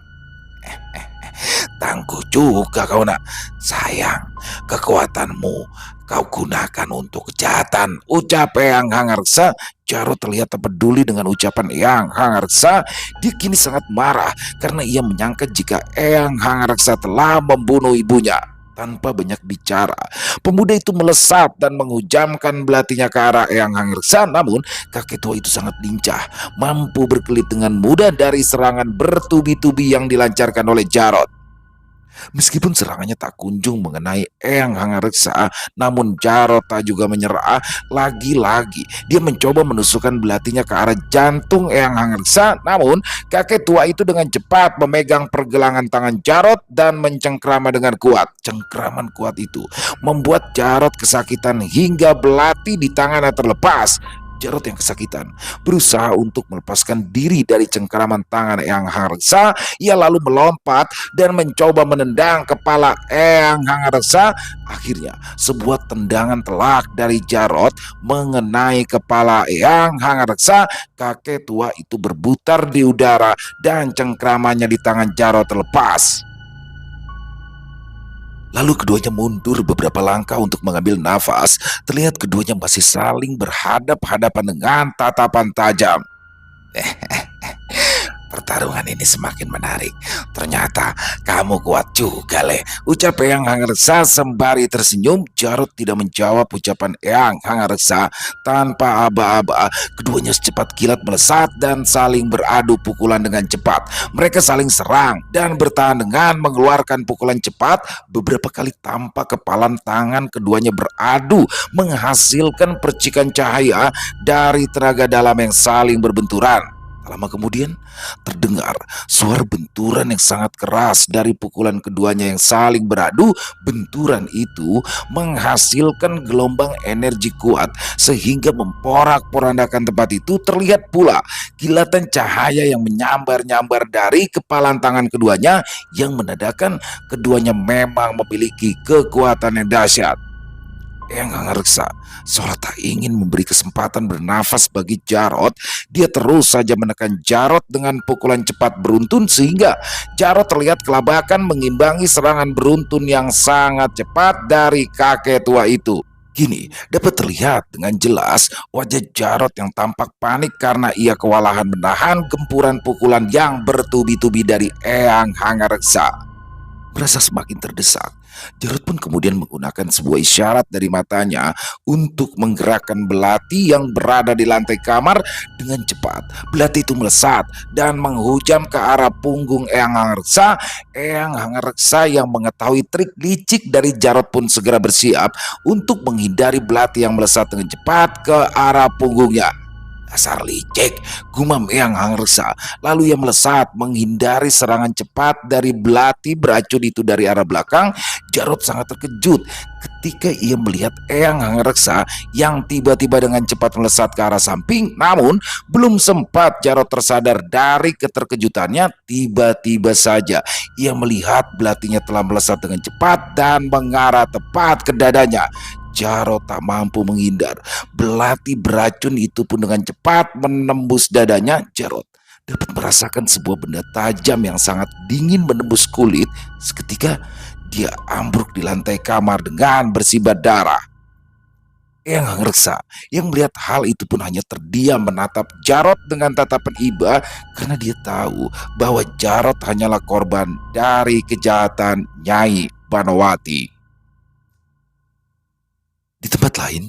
Tangguh juga kau nak. Sayang, kekuatanmu kau gunakan untuk kejahatan, ucap Eyang Hanggareksa. Jarot terlihat tak peduli dengan ucapan Eyang Hanggareksa. Dia kini sangat marah karena ia menyangka jika Eyang Hanggareksa telah membunuh ibunya. Tanpa banyak bicara, pemuda itu melesat dan menghujamkan belatinya ke arah Eyang Hanggareksa. Namun kakek tua itu sangat lincah, mampu berkelit dengan mudah dari serangan bertubi-tubi yang dilancarkan oleh Jarot. Meskipun serangannya tak kunjung mengenai Eyang Hanggareksa, namun Jarot tak juga menyerah. Lagi-lagi dia mencoba menusukkan belatinya ke arah jantung Eyang Hanggareksa. Namun kakek tua itu dengan cepat memegang pergelangan tangan Jarot dan mencengkrama dengan kuat. Cengkraman kuat itu membuat Jarot kesakitan hingga belati di tangannya terlepas. Jarot yang kesakitan berusaha untuk melepaskan diri dari cengkraman tangan Eyang Hanggareksa. Ia lalu melompat dan mencoba menendang kepala Eyang Hanggareksa. Akhirnya sebuah tendangan telak dari Jarot mengenai kepala Eyang Hanggareksa. Kakek tua itu berputar di udara dan cengkramannya di tangan Jarot terlepas. Lalu keduanya mundur beberapa langkah untuk mengambil nafas. Terlihat keduanya masih saling berhadap-hadapan dengan tatapan tajam. Pertarungan ini semakin menarik. Ternyata kamu kuat juga, Le, ucap Eyang Hanggareksa sembari tersenyum. Jarot tidak menjawab ucapan Eyang Hanggareksa. Tanpa aba-aba, keduanya secepat kilat melesat dan saling beradu pukulan dengan cepat. Mereka saling serang dan bertahan dengan mengeluarkan pukulan cepat. Beberapa kali tampak kepalan tangan keduanya beradu, menghasilkan percikan cahaya dari tenaga dalam yang saling berbenturan. Tak lama kemudian terdengar suara benturan yang sangat keras dari pukulan keduanya yang saling beradu. Benturan itu menghasilkan gelombang energi kuat sehingga memporak-porandakan tempat itu. Terlihat pula kilatan cahaya yang menyambar-nyambar dari kepalan tangan keduanya yang menandakan keduanya memang memiliki kekuatan yang dahsyat. Eyang Hanggareksa seolah tak ingin memberi kesempatan bernafas bagi Jarot. Dia terus saja menekan Jarot dengan pukulan cepat beruntun sehingga Jarot terlihat kelabakan mengimbangi serangan beruntun yang sangat cepat dari kakek tua itu. Kini dapat terlihat dengan jelas wajah Jarot yang tampak panik karena ia kewalahan menahan gempuran pukulan yang bertubi-tubi dari Eyang Hanggareksa. Merasa semakin terdesak, Jarot pun kemudian menggunakan sebuah isyarat dari matanya untuk menggerakkan belati yang berada di lantai kamar. Dengan cepat belati itu melesat dan menghujam ke arah punggung Eyang Hanggareksa. Eyang Hanggareksa yang mengetahui trik licik dari Jarot pun segera bersiap untuk menghindari belati yang melesat dengan cepat ke arah punggungnya. Dasar licik, gumam Eyang Hanggareksa. Lalu ia melesat menghindari serangan cepat dari belati beracun itu dari arah belakang. Jarot sangat terkejut ketika ia melihat Eyang Hanggareksa yang tiba-tiba dengan cepat melesat ke arah samping. Namun belum sempat Jarot tersadar dari keterkejutannya, tiba-tiba saja ia melihat belatinya telah melesat dengan cepat dan mengarah tepat ke dadanya. Jarot tak mampu menghindar. Belati beracun itu pun dengan cepat menembus dadanya. Jarot dapat merasakan sebuah benda tajam yang sangat dingin menembus kulit. Seketika dia ambruk di lantai kamar dengan bersimbah darah. Eyang Reksa yang melihat hal itu pun hanya terdiam menatap Jarot dengan tatapan iba karena dia tahu bahwa Jarot hanyalah korban dari kejahatan Nyai Banowati. Di tempat lain,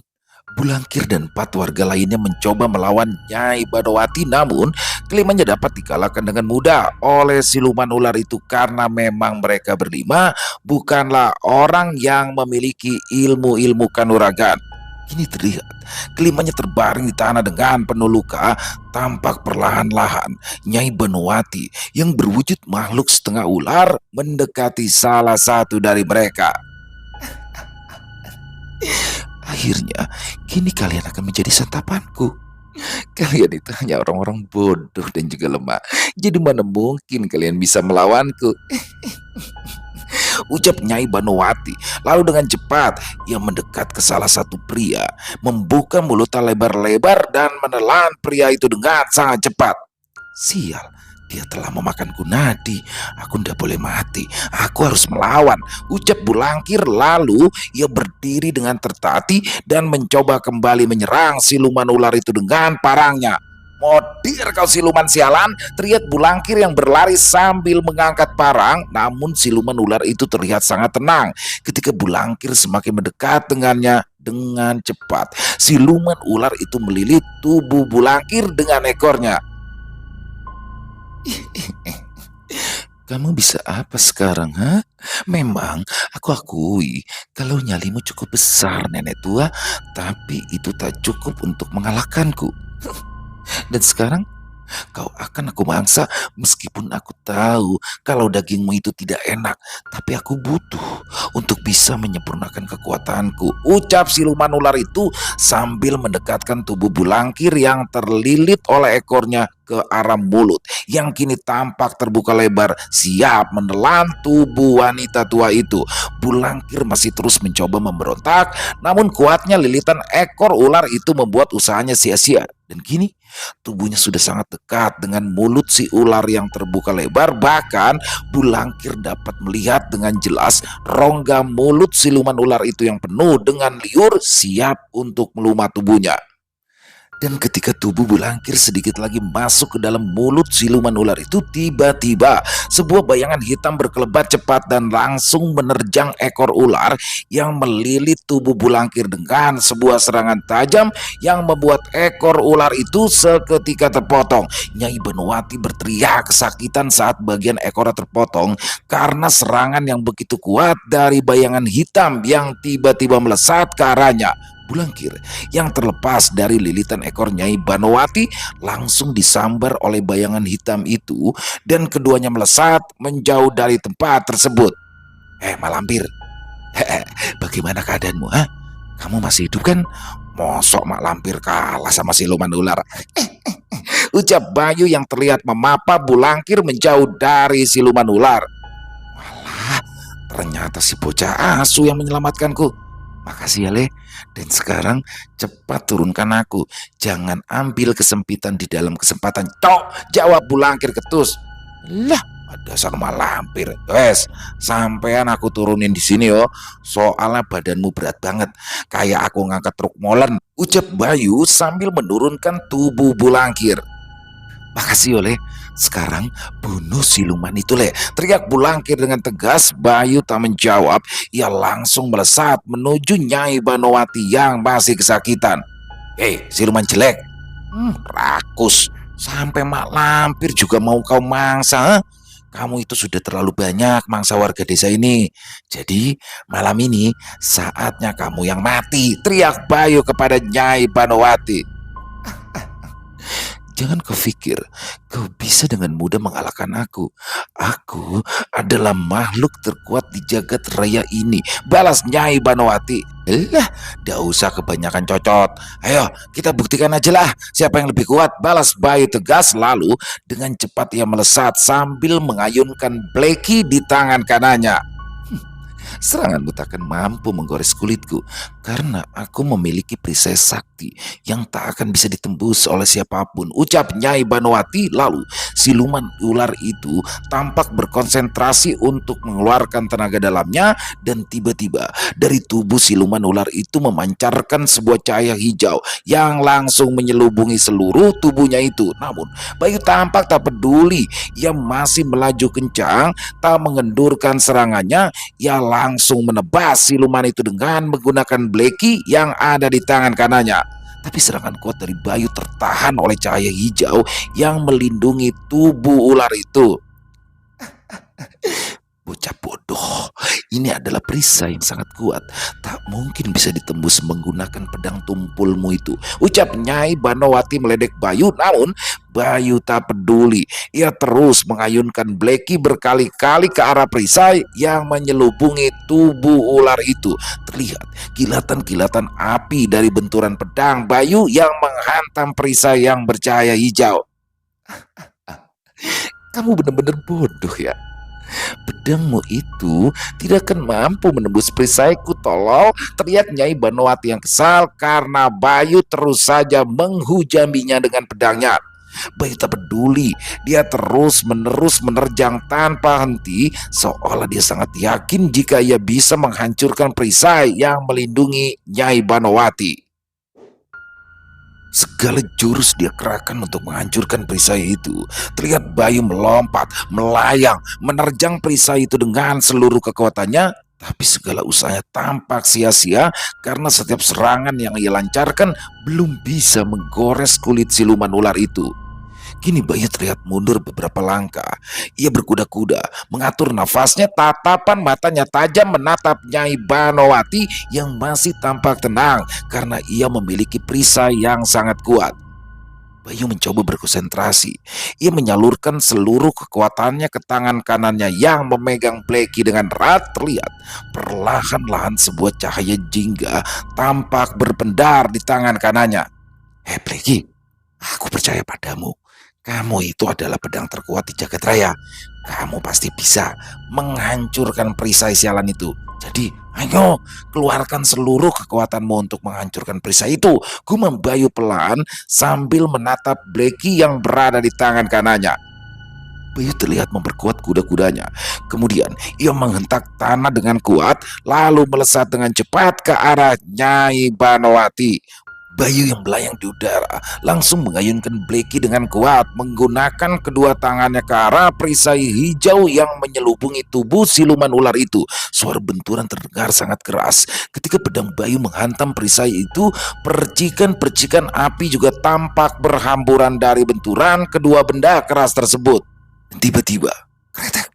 Bulangkir dan 4 warga lainnya mencoba melawan Nyai Banowati, namun kelimanya dapat dikalahkan dengan mudah oleh siluman ular itu karena memang mereka berlima bukanlah orang yang memiliki ilmu-ilmu kanuragan. Kini terlihat kelimanya terbaring di tanah dengan penuh luka. Tampak perlahan-lahan Nyai Banowati yang berwujud makhluk setengah ular mendekati salah satu dari mereka. Akhirnya, kini kalian akan menjadi santapanku. Kalian itu hanya orang-orang bodoh dan juga lemah. Jadi mana mungkin kalian bisa melawanku? Ucap Nyai Banowati. Lalu dengan cepat, ia mendekat ke salah satu pria, membuka mulutnya lebar-lebar dan menelan pria itu dengan sangat cepat. Sial, dia telah memakanku nadi. Aku tidak boleh mati. Aku harus melawan. Ucap Bulangkir. Lalu ia berdiri dengan tertati dan mencoba kembali menyerang siluman ular itu dengan parangnya. Modir kau siluman sialan, teriak Bulangkir yang berlari sambil mengangkat parang. Namun siluman ular itu terlihat sangat tenang. Ketika Bulangkir semakin mendekat dengannya dengan cepat, siluman ular itu melilit tubuh Bulangkir dengan ekornya. Kamu bisa apa sekarang, ha? Memang aku akui kalau nyalimu cukup besar, nenek tua, tapi itu tak cukup untuk mengalahkanku. Dan sekarang kau akan aku mangsa meskipun aku tahu kalau dagingmu itu tidak enak. Tapi aku butuh untuk bisa menyempurnakan kekuatanku. Ucap siluman ular itu sambil mendekatkan tubuh Bulangkir yang terlilit oleh ekornya ke arah mulut yang kini tampak terbuka lebar siap menelan tubuh wanita tua itu. Bulangkir masih terus mencoba memberontak, namun kuatnya lilitan ekor ular itu membuat usahanya sia-sia. Dan kini tubuhnya sudah sangat dekat dengan mulut si ular yang terbuka lebar. Bahkan Bulangkir dapat melihat dengan jelas rongga mulut siluman ular itu yang penuh dengan liur siap untuk melumat tubuhnya. Dan ketika tubuh Bulangkir sedikit lagi masuk ke dalam mulut siluman ular itu, tiba-tiba sebuah bayangan hitam berkelebat cepat dan langsung menerjang ekor ular yang melilit tubuh Bulangkir dengan sebuah serangan tajam yang membuat ekor ular itu seketika terpotong. Nyai Banowati berteriak kesakitan saat bagian ekornya terpotong karena serangan yang begitu kuat dari bayangan hitam yang tiba-tiba melesat ke arahnya. Bulangkir yang terlepas dari lilitan ekor Nyai Banowati langsung disambar oleh bayangan hitam itu dan keduanya melesat menjauh dari tempat tersebut. Malampir, bagaimana keadaanmu? Ha? Kamu masih hidup kan? Mosok Mak Lampir kalah sama siluman ular? Ucap Bayu yang terlihat memapa Bulangkir menjauh dari siluman ular. Walah, ternyata si bocah asu yang menyelamatkanku. Makasih ya, Le. Dan sekarang cepat turunkan aku. Jangan ambil kesempitan di dalam kesempatan. Cok, jawab Bulangkir ketus. Lah, dasar Malampir. Wes, sampean aku turunin di sini yo. Soalnya badanmu berat banget. Kayak aku ngangkat truk molen. Ucap Bayu sambil menurunkan tubuh Bulangkir. Makasih oleh. Sekarang bunuh siluman itu, Le. Teriak Bulangkir dengan tegas. Bayu tak menjawab. Ia langsung melesat menuju Nyai Banowati yang masih kesakitan. Siluman jelek. Rakus. Sampai Mak Lampir juga mau kau mangsa. Kamu itu sudah terlalu banyak mangsa warga desa ini. Jadi malam ini saatnya kamu yang mati. Teriak Bayu kepada Nyai Banowati. Jangan kau pikir kau bisa dengan mudah mengalahkan aku. Aku adalah makhluk terkuat di jagat raya ini. Balas Nyai Banowati. Lah, dah usah kebanyakan cocot. Ayo, kita buktikan aja lah siapa yang lebih kuat. Balas Bayu tegas. Lalu dengan cepat ia melesat sambil mengayunkan bleki di tangan kanannya. Seranganmu takkan mampu menggores kulitku. Karena aku memiliki perisai sakti yang tak akan bisa ditembus oleh siapapun, ucap Nyai Banowati. Lalu siluman ular itu tampak berkonsentrasi untuk mengeluarkan tenaga dalamnya, dan tiba-tiba dari tubuh siluman ular itu memancarkan sebuah cahaya hijau yang langsung menyelubungi seluruh tubuhnya itu. Namun Bayu tampak tak peduli, ia masih melaju kencang, tak mengendurkan serangannya. Ia langsung menebas siluman itu dengan menggunakan bleki yang ada di tangan kanannya. Tapi serangan kuat dari Bayu tertahan oleh cahaya hijau yang melindungi tubuh ular itu. Bocah bodoh, ini adalah perisai yang sangat kuat. Tak mungkin bisa ditembus menggunakan pedang tumpulmu itu, ucap Nyai Banowati meledek Bayu. Namun Bayu tak peduli. Ia terus mengayunkan bleki berkali-kali ke arah perisai yang menyelubungi tubuh ular itu. Terlihat kilatan-kilatan api dari benturan pedang Bayu yang menghantam perisai yang bercahaya hijau. Kamu benar-benar bodoh ya. Pedangmu itu tidak akan mampu menembus perisaiku, tolol, teriak Nyai Banowati yang kesal karena Bayu terus saja menghujaminya dengan pedangnya. Bayu tak peduli, dia terus-menerus menerjang tanpa henti, seolah dia sangat yakin jika ia bisa menghancurkan perisai yang melindungi Nyai Banowati. Segala jurus dia kerahkan untuk menghancurkan perisai itu. Terlihat Bayu melompat, melayang, menerjang perisai itu dengan seluruh kekuatannya. Tapi segala usahanya tampak sia-sia karena setiap serangan yang ia lancarkan belum bisa menggores kulit siluman ular itu. Kini Bayu terlihat mundur beberapa langkah. Ia berkuda-kuda, mengatur nafasnya, tatapan matanya tajam menatap Nyai Banowati yang masih tampak tenang karena ia memiliki perisai yang sangat kuat. Bayu mencoba berkonsentrasi. Ia menyalurkan seluruh kekuatannya ke tangan kanannya yang memegang bleki dengan erat. Terlihat perlahan-lahan sebuah cahaya jingga tampak berpendar di tangan kanannya. Hei Bleki, aku percaya padamu. Kamu itu adalah pedang terkuat di jagat raya. Kamu pasti bisa menghancurkan perisai sialan itu. Jadi, ayo keluarkan seluruh kekuatanmu untuk menghancurkan perisai itu, gumam Bayu pelan sambil menatap Bleki yang berada di tangan kanannya. Bayu terlihat memperkuat kuda-kudanya. Kemudian ia menghentak tanah dengan kuat, lalu melesat dengan cepat ke arah Nyai Banowati. Bayu yang melayang di udara langsung mengayunkan bleki dengan kuat, menggunakan kedua tangannya ke arah perisai hijau yang menyelubungi tubuh siluman ular itu. Suara benturan terdengar sangat keras. Ketika pedang Bayu menghantam perisai itu, percikan-percikan api juga tampak berhamburan dari benturan kedua benda keras tersebut. Tiba-tiba, kretek,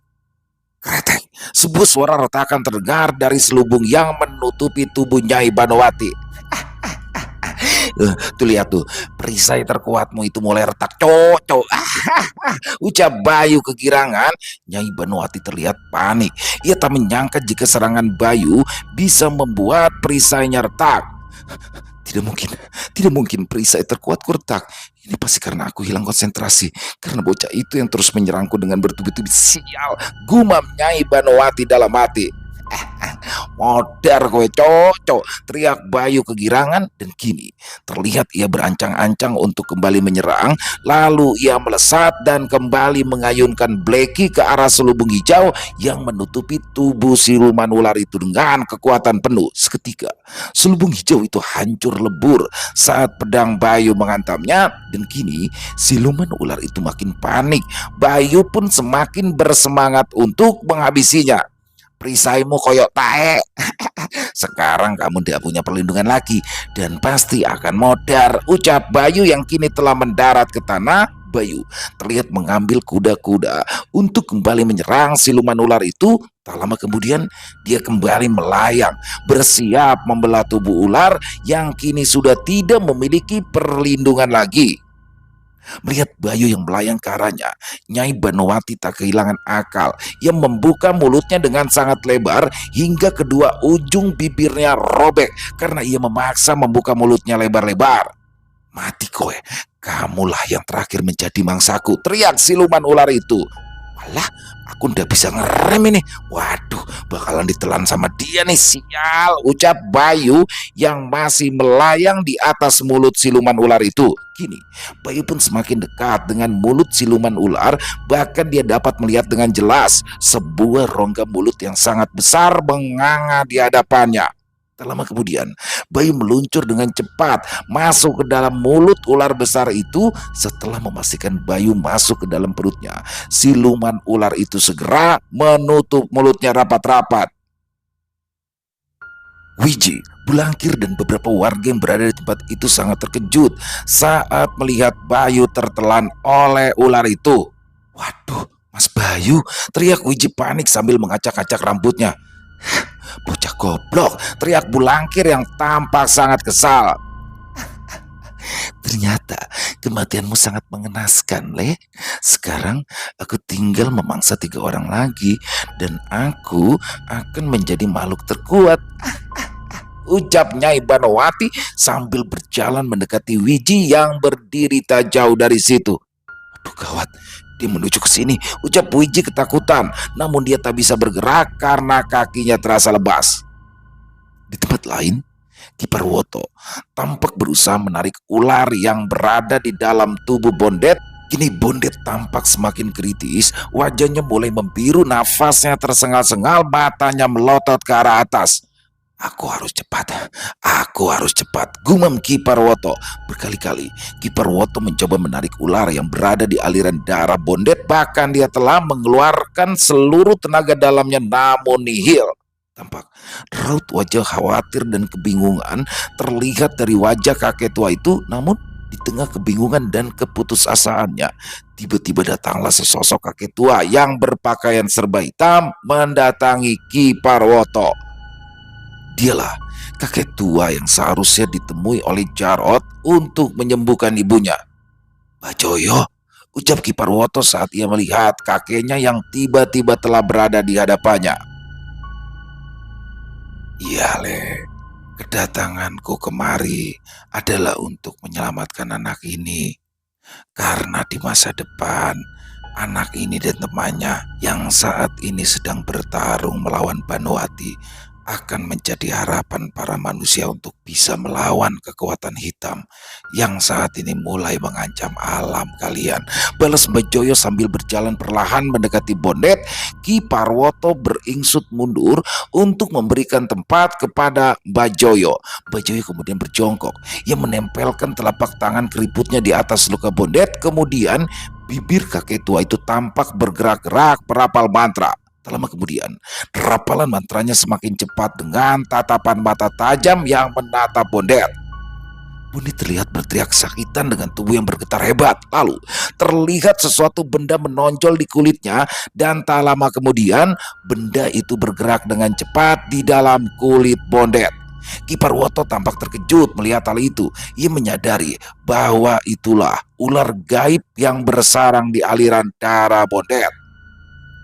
kretek, sebuah suara retakan terdengar dari selubung yang menutupi tubuh Nyai Banowati. Tuh lihat tuh, perisai terkuatmu itu mulai retak, cocok. Ucap Bayu kegirangan. Nyai Banowati terlihat panik. Ia tak menyangka jika serangan Bayu bisa membuat perisainya retak. Tidak mungkin, tidak mungkin perisai terkuatku retak. Ini pasti karena aku hilang konsentrasi. Karena bocah itu yang terus menyerangku dengan bertubi-tubi. Sial, gumam Nyai Banowati dalam hati. Modar kowe cocok, teriak Bayu kegirangan. Dan kini terlihat ia berancang-ancang untuk kembali menyerang. Lalu ia melesat dan kembali mengayunkan bleki ke arah selubung hijau yang menutupi tubuh siluman ular itu dengan kekuatan penuh. Seketika selubung hijau itu hancur lebur saat pedang Bayu menghantamnya. Dan kini siluman ular itu makin panik. Bayu pun semakin bersemangat untuk menghabisinya. Perisaimu koyok tae. Sekarang kamu tidak punya perlindungan lagi dan pasti akan modar, ucap Bayu yang kini telah mendarat ke tanah. Bayu terlihat mengambil kuda-kuda untuk kembali menyerang siluman ular itu. Tak lama kemudian dia kembali melayang, bersiap membelah tubuh ular yang kini sudah tidak memiliki perlindungan lagi. Melihat Bayu yang melayang ke arahnya, Nyai Banowati tak kehilangan akal. Ia membuka mulutnya dengan sangat lebar hingga kedua ujung bibirnya robek karena ia memaksa membuka mulutnya lebar-lebar. Mati kowe, kamulah yang terakhir menjadi mangsaku, teriak siluman ular itu. Alah, aku ndak bisa ngerem ini. Waduh, bakalan ditelan sama dia nih, sial, ucap Bayu yang masih melayang di atas mulut siluman ular itu. Kini, Bayu pun semakin dekat dengan mulut siluman ular, bahkan dia dapat melihat dengan jelas sebuah rongga mulut yang sangat besar menganga di hadapannya. Tak lama kemudian, Bayu meluncur dengan cepat masuk ke dalam mulut ular besar itu. Setelah memastikan Bayu masuk ke dalam perutnya, siluman ular itu segera menutup mulutnya rapat-rapat. Wiji, Bulangkir, dan beberapa warga yang berada di tempat itu sangat terkejut saat melihat Bayu tertelan oleh ular itu. Waduh, Mas Bayu, teriak Wiji panik sambil mengacak-acak rambutnya. Bocah goblok, teriak Bulangkir yang tampak sangat kesal. Ternyata kematianmu sangat mengenaskan, Le. Sekarang aku tinggal memangsa 3 orang lagi dan aku akan menjadi makhluk terkuat. Ucap Nyai Banowati sambil berjalan mendekati Wiji yang berdiri tak jauh dari situ. Aduh gawat, dia menuju ke sini. Ucap Wiji ketakutan, namun dia tak bisa bergerak karena kakinya terasa lemas. Di tempat lain, Ki Parwoto tampak berusaha menarik ular yang berada di dalam tubuh Bondet. Kini Bondet tampak semakin kritis, wajahnya mulai membiru, nafasnya tersengal-sengal, matanya melotot ke arah atas. Aku harus cepat, gumam Ki Parwoto. Berkali-kali Ki Parwoto mencoba menarik ular yang berada di aliran darah Bondet, bahkan dia telah mengeluarkan seluruh tenaga dalamnya namun nihil. Tampak raut wajah khawatir dan kebingungan terlihat dari wajah kakek tua itu. Namun di tengah kebingungan dan keputusasaannya, tiba-tiba datanglah sesosok kakek tua yang berpakaian serba hitam mendatangi Ki Parwoto. Dialah kakek tua yang seharusnya ditemui oleh Jarot untuk menyembuhkan ibunya. Bajoyo, ucap Ki Parwoto saat ia melihat kakeknya yang tiba-tiba telah berada di hadapannya. Iya, Le, kedatanganku kemari adalah untuk menyelamatkan anak ini. Karena di masa depan, anak ini dan temannya yang saat ini sedang bertarung melawan Banowati akan menjadi harapan para manusia untuk bisa melawan kekuatan hitam yang saat ini mulai mengancam alam kalian. Balas Bajoyo sambil berjalan perlahan mendekati Bondet. Ki Parwoto beringsut mundur untuk memberikan tempat kepada Bajoyo. Bajoyo kemudian berjongkok. Ia menempelkan telapak tangan keriputnya di atas luka Bondet. Kemudian bibir kakek tua itu tampak bergerak-gerak merapal mantra. Tak lama kemudian, rapalan mantranya semakin cepat dengan tatapan mata tajam yang menatap Bondet. Bondet terlihat berteriak kesakitan dengan tubuh yang bergetar hebat. Lalu terlihat sesuatu benda menonjol di kulitnya dan tak lama kemudian benda itu bergerak dengan cepat di dalam kulit Bondet. Ki Parwoto tampak terkejut melihat hal itu. Ia menyadari bahwa itulah ular gaib yang bersarang di aliran darah Bondet.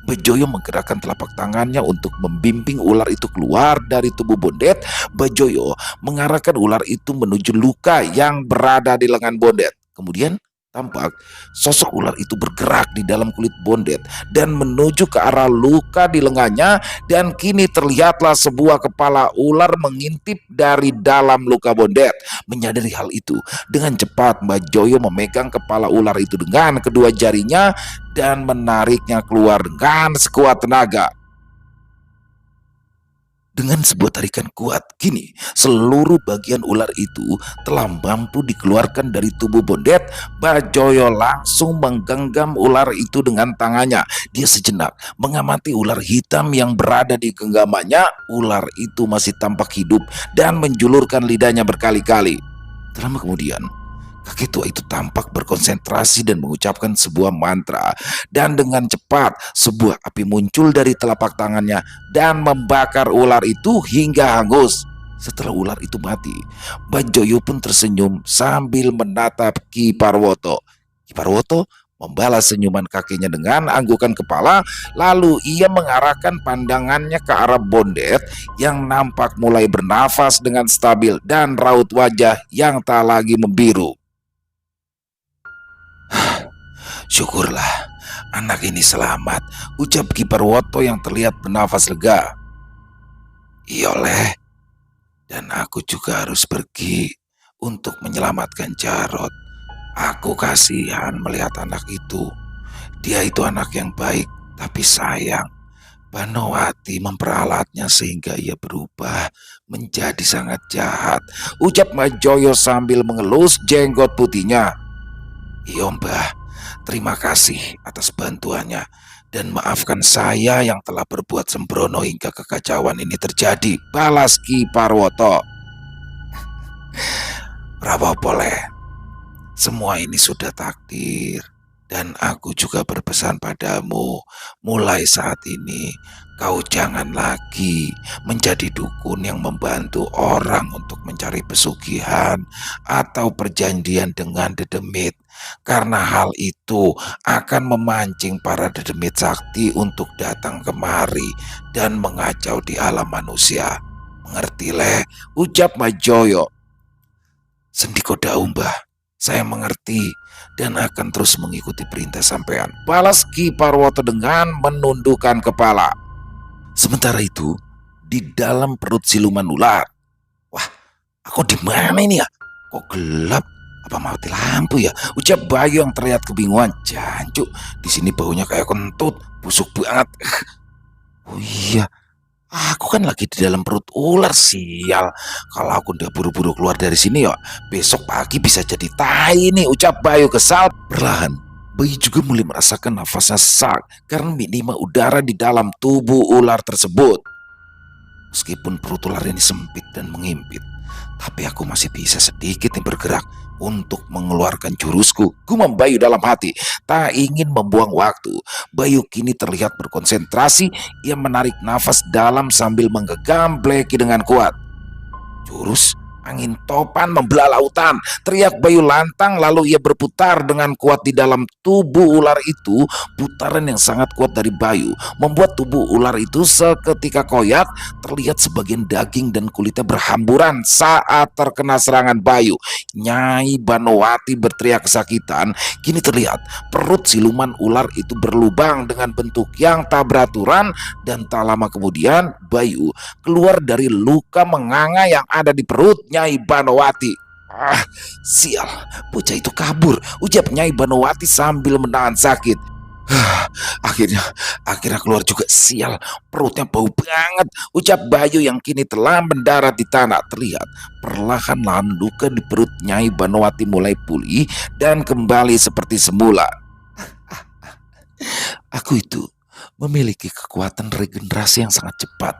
Bajoyo menggerakkan telapak tangannya untuk membimbing ular itu keluar dari tubuh Bondet. Bajoyo mengarahkan ular itu menuju luka yang berada di lengan Bondet. Kemudian tampak sosok ular itu bergerak di dalam kulit Bondet dan menuju ke arah luka di lengannya, dan kini terlihatlah sebuah kepala ular mengintip dari dalam luka Bondet. Menyadari hal itu, dengan cepat Bajoyo memegang kepala ular itu dengan kedua jarinya dan menariknya keluar dengan sekuat tenaga. Dengan sebuah tarikan kuat, kini seluruh bagian ular itu telah mampu dikeluarkan dari tubuh Bondet. Bajoyo langsung menggenggam ular itu dengan tangannya. Dia sejenak mengamati ular hitam yang berada di genggamannya. Ular itu masih tampak hidup dan menjulurkan lidahnya berkali-kali. Tak lama kemudian, kakek tua itu tampak berkonsentrasi dan mengucapkan sebuah mantra, dan dengan cepat sebuah api muncul dari telapak tangannya dan membakar ular itu hingga hangus. Setelah ular itu mati, Bajoyo pun tersenyum sambil menatap Ki Parwoto. Ki Parwoto membalas senyuman kakeknya dengan anggukan kepala, lalu ia mengarahkan pandangannya ke arah Bondet yang nampak mulai bernafas dengan stabil dan raut wajah yang tak lagi membiru. Syukurlah, anak ini selamat, ucap Ki Parwoto yang terlihat bernafas lega. Iyoleh, dan aku juga harus pergi untuk menyelamatkan Jarot. Aku kasihan melihat anak itu. Dia itu anak yang baik, tapi sayang. Banowati memperalatnya sehingga ia berubah menjadi sangat jahat, ucap Majoyo sambil mengelus jenggot putihnya. Iyo Mbah, terima kasih atas bantuannya dan maafkan saya yang telah berbuat sembrono hingga kekacauan ini terjadi, balas Ki Parwoto. Rapopole, semua ini sudah takdir. Dan aku juga berpesan padamu, mulai saat ini kau jangan lagi menjadi dukun yang membantu orang untuk mencari pesugihan atau perjanjian dengan dedemit. Karena hal itu akan memancing para dedemit sakti untuk datang kemari dan mengacau di alam manusia. Mengerti leh, ucap Majoyo. Sendiko daun Mbah, saya mengerti dan akan terus mengikuti perintah sampean, balas Ki Parwoto dengan menundukkan kepala. Sementara itu, di dalam perut siluman ular. Wah, aku di mana ini ya? Kok gelap? Apa mati lampu ya? Ucap Bayu yang terlihat kebingungan. Jancuk, di sini baunya kayak kentut, busuk banget. Oh iya, aku kan lagi di dalam perut ular, sial. Kalau aku udah buru-buru keluar dari sini ya, besok pagi bisa jadi tai nih, ucap Bayu kesal. Perlahan, Bayu juga mulai merasakan nafasnya sesak karena minima udara di dalam tubuh ular tersebut. Meskipun perut ular ini sempit dan mengimpit, tapi aku masih bisa sedikit nih bergerak untuk mengeluarkan jurusku, gumam Bayu dalam hati. Tak ingin membuang waktu, Bayu kini terlihat berkonsentrasi. Ia menarik nafas dalam sambil menggenggam bleki dengan kuat. Jurus angin topan membelah lautan, teriak Bayu lantang, lalu ia berputar dengan kuat di dalam tubuh ular itu. Putaran yang sangat kuat dari Bayu membuat tubuh ular itu seketika koyak. Terlihat sebagian daging dan kulitnya berhamburan saat terkena serangan Bayu. Nyai Banowati berteriak kesakitan. Kini terlihat perut siluman ular itu berlubang dengan bentuk yang tak beraturan, dan tak lama kemudian Bayu keluar dari luka menganga yang ada di perut Nyai Banowati. Ah, sial, bocah itu kabur, ucap Nyai Banowati sambil menahan sakit. Akhirnya keluar juga, sial, perutnya bau banget, ucap Bayu yang kini telah mendarat di tanah. Terlihat perlahan-lahan luka di perut Nyai Banowati mulai pulih dan kembali seperti semula. Aku itu memiliki kekuatan regenerasi yang sangat cepat,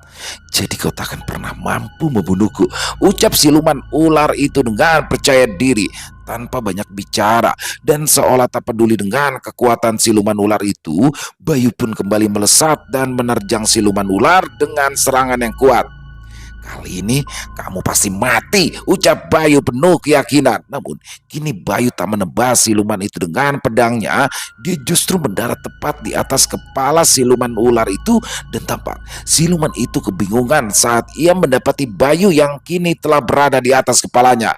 jadi kau tak akan pernah mampu membunuhku, ucap siluman ular itu dengan percaya diri tanpa banyak bicara. Dan seolah tak peduli dengan kekuatan siluman ular itu, Bayu pun kembali melesat dan menerjang siluman ular dengan serangan yang kuat. Kali ini kamu pasti mati, ucap Bayu penuh keyakinan. Namun kini Bayu tak menebas siluman itu dengan pedangnya. Dia justru mendarat tepat di atas kepala siluman ular itu, dan tampak siluman itu kebingungan saat ia mendapati Bayu yang kini telah berada di atas kepalanya.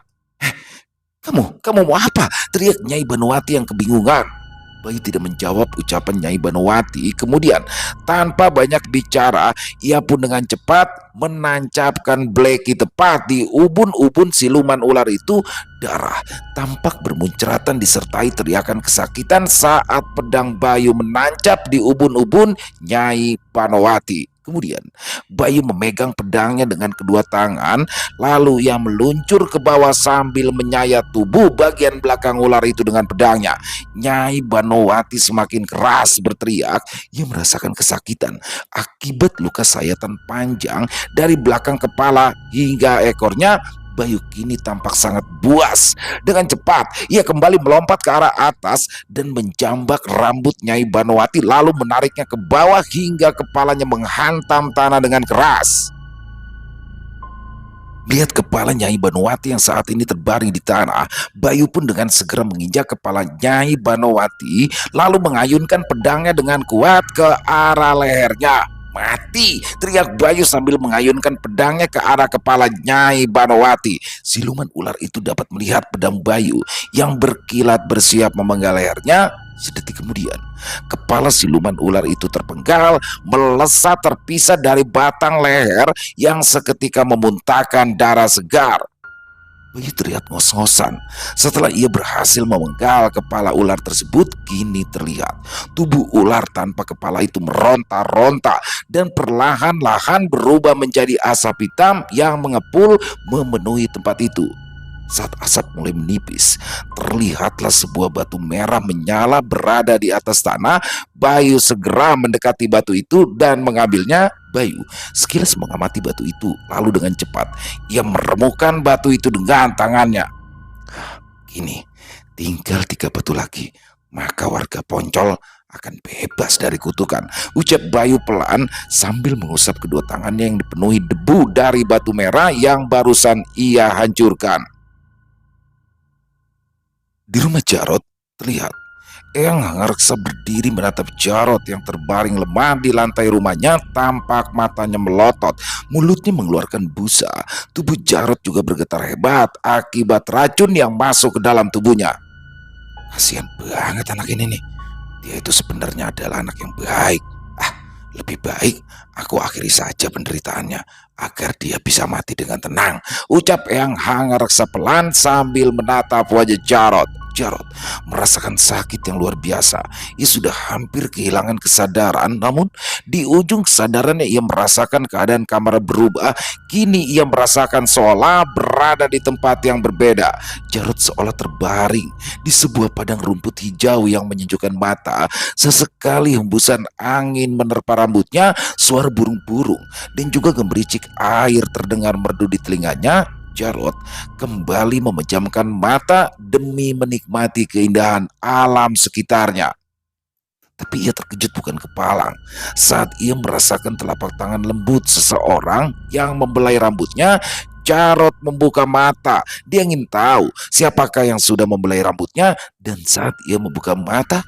Kamu mau apa? Teriak Nyai Banowati yang kebingungan. Bayu tidak menjawab ucapan Nyai Banowati. Kemudian tanpa banyak bicara, ia pun dengan cepat menancapkan bleki tepat di ubun-ubun siluman ular itu. Darah tampak bermunceratan disertai teriakan kesakitan saat pedang Bayu menancap di ubun-ubun Nyai Banowati. Kemudian Bayu memegang pedangnya dengan kedua tangan, lalu ia meluncur ke bawah sambil menyayat tubuh bagian belakang ular itu dengan pedangnya. Nyai Banowati semakin keras berteriak. Ia merasakan kesakitan akibat luka sayatan panjang dari belakang kepala hingga ekornya. Bayu kini tampak sangat buas. Dengan cepat ia kembali melompat ke arah atas dan menjambak rambut Nyai Banowati, lalu menariknya ke bawah hingga kepalanya menghantam tanah dengan keras. Melihat kepala Nyai Banowati yang saat ini terbaring di tanah, Bayu pun dengan segera menginjak kepala Nyai Banowati, lalu mengayunkan pedangnya dengan kuat ke arah lehernya. Mati! Teriak Bayu sambil mengayunkan pedangnya ke arah kepala Nyai Banowati. Siluman ular itu dapat melihat pedang Bayu yang berkilat bersiap memenggal lehernya. Sedetik kemudian, kepala siluman ular itu terpenggal, melesat terpisah dari batang leher yang seketika memuntahkan darah segar. Bayu terlihat ngos-ngosan. Setelah ia berhasil memenggal kepala ular tersebut, kini terlihat tubuh ular tanpa kepala itu meronta-ronta dan perlahan-lahan berubah menjadi asap hitam yang mengepul memenuhi tempat itu. Saat asap mulai menipis, terlihatlah sebuah batu merah menyala berada di atas tanah. Bayu segera mendekati batu itu dan mengambilnya. Bayu sekilas mengamati batu itu, lalu dengan cepat ia meremukan batu itu dengan tangannya. Kini tinggal 3 batu lagi, maka warga Poncol akan bebas dari kutukan, ucap Bayu pelan sambil mengusap kedua tangannya yang dipenuhi debu dari batu merah yang barusan ia hancurkan. Di rumah Jarot terlihat Eyang Hanggareksa berdiri menatap Jarot yang terbaring lemah di lantai rumahnya. Tampak matanya melotot, mulutnya mengeluarkan busa. Tubuh Jarot juga bergetar hebat akibat racun yang masuk ke dalam tubuhnya. Kasihan banget anak ini nih. Dia itu sebenarnya adalah anak yang baik. Lebih baik aku akhiri saja penderitaannya agar dia bisa mati dengan tenang, ucap Eyang Hanggareksa pelan sambil menatap wajah Jarot. Jarot merasakan sakit yang luar biasa. Ia sudah hampir kehilangan kesadaran, namun di ujung kesadarannya ia merasakan keadaan kamar berubah. Kini ia merasakan seolah berada di tempat yang berbeda. Jarot seolah terbaring di sebuah padang rumput hijau yang menyejukkan mata. Sesekali hembusan angin menerpa rambutnya, suara burung-burung dan juga gemericik air terdengar merdu di telinganya. Jarot kembali memejamkan mata demi menikmati keindahan alam sekitarnya. Tapi ia terkejut bukan kepalang saat ia merasakan telapak tangan lembut seseorang yang membelai rambutnya. Jarot membuka mata. Dia ingin tahu siapakah yang sudah membelai rambutnya, dan saat ia membuka mata,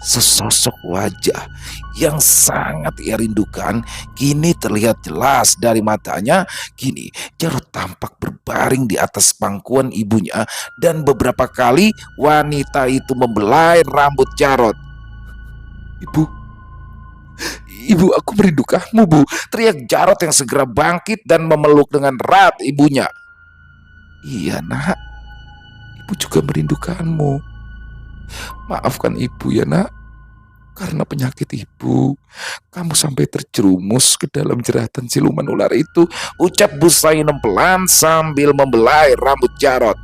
sesosok wajah yang sangat ia rindukan kini terlihat jelas dari matanya. Kini Jarot tampak berbaring di atas pangkuan ibunya, dan beberapa kali wanita itu membelai rambut Jarot. Ibu, ibu, aku merindukanmu, Bu, teriak Jarot yang segera bangkit dan memeluk dengan erat ibunya. Iya, Nak, ibu juga merindukanmu. Maafkan ibu ya, Nak. Karena penyakit ibu, kamu sampai terjerumus ke dalam jeratan siluman ular itu, ucap Bu Sainem pelan sambil membelai rambut Jarot.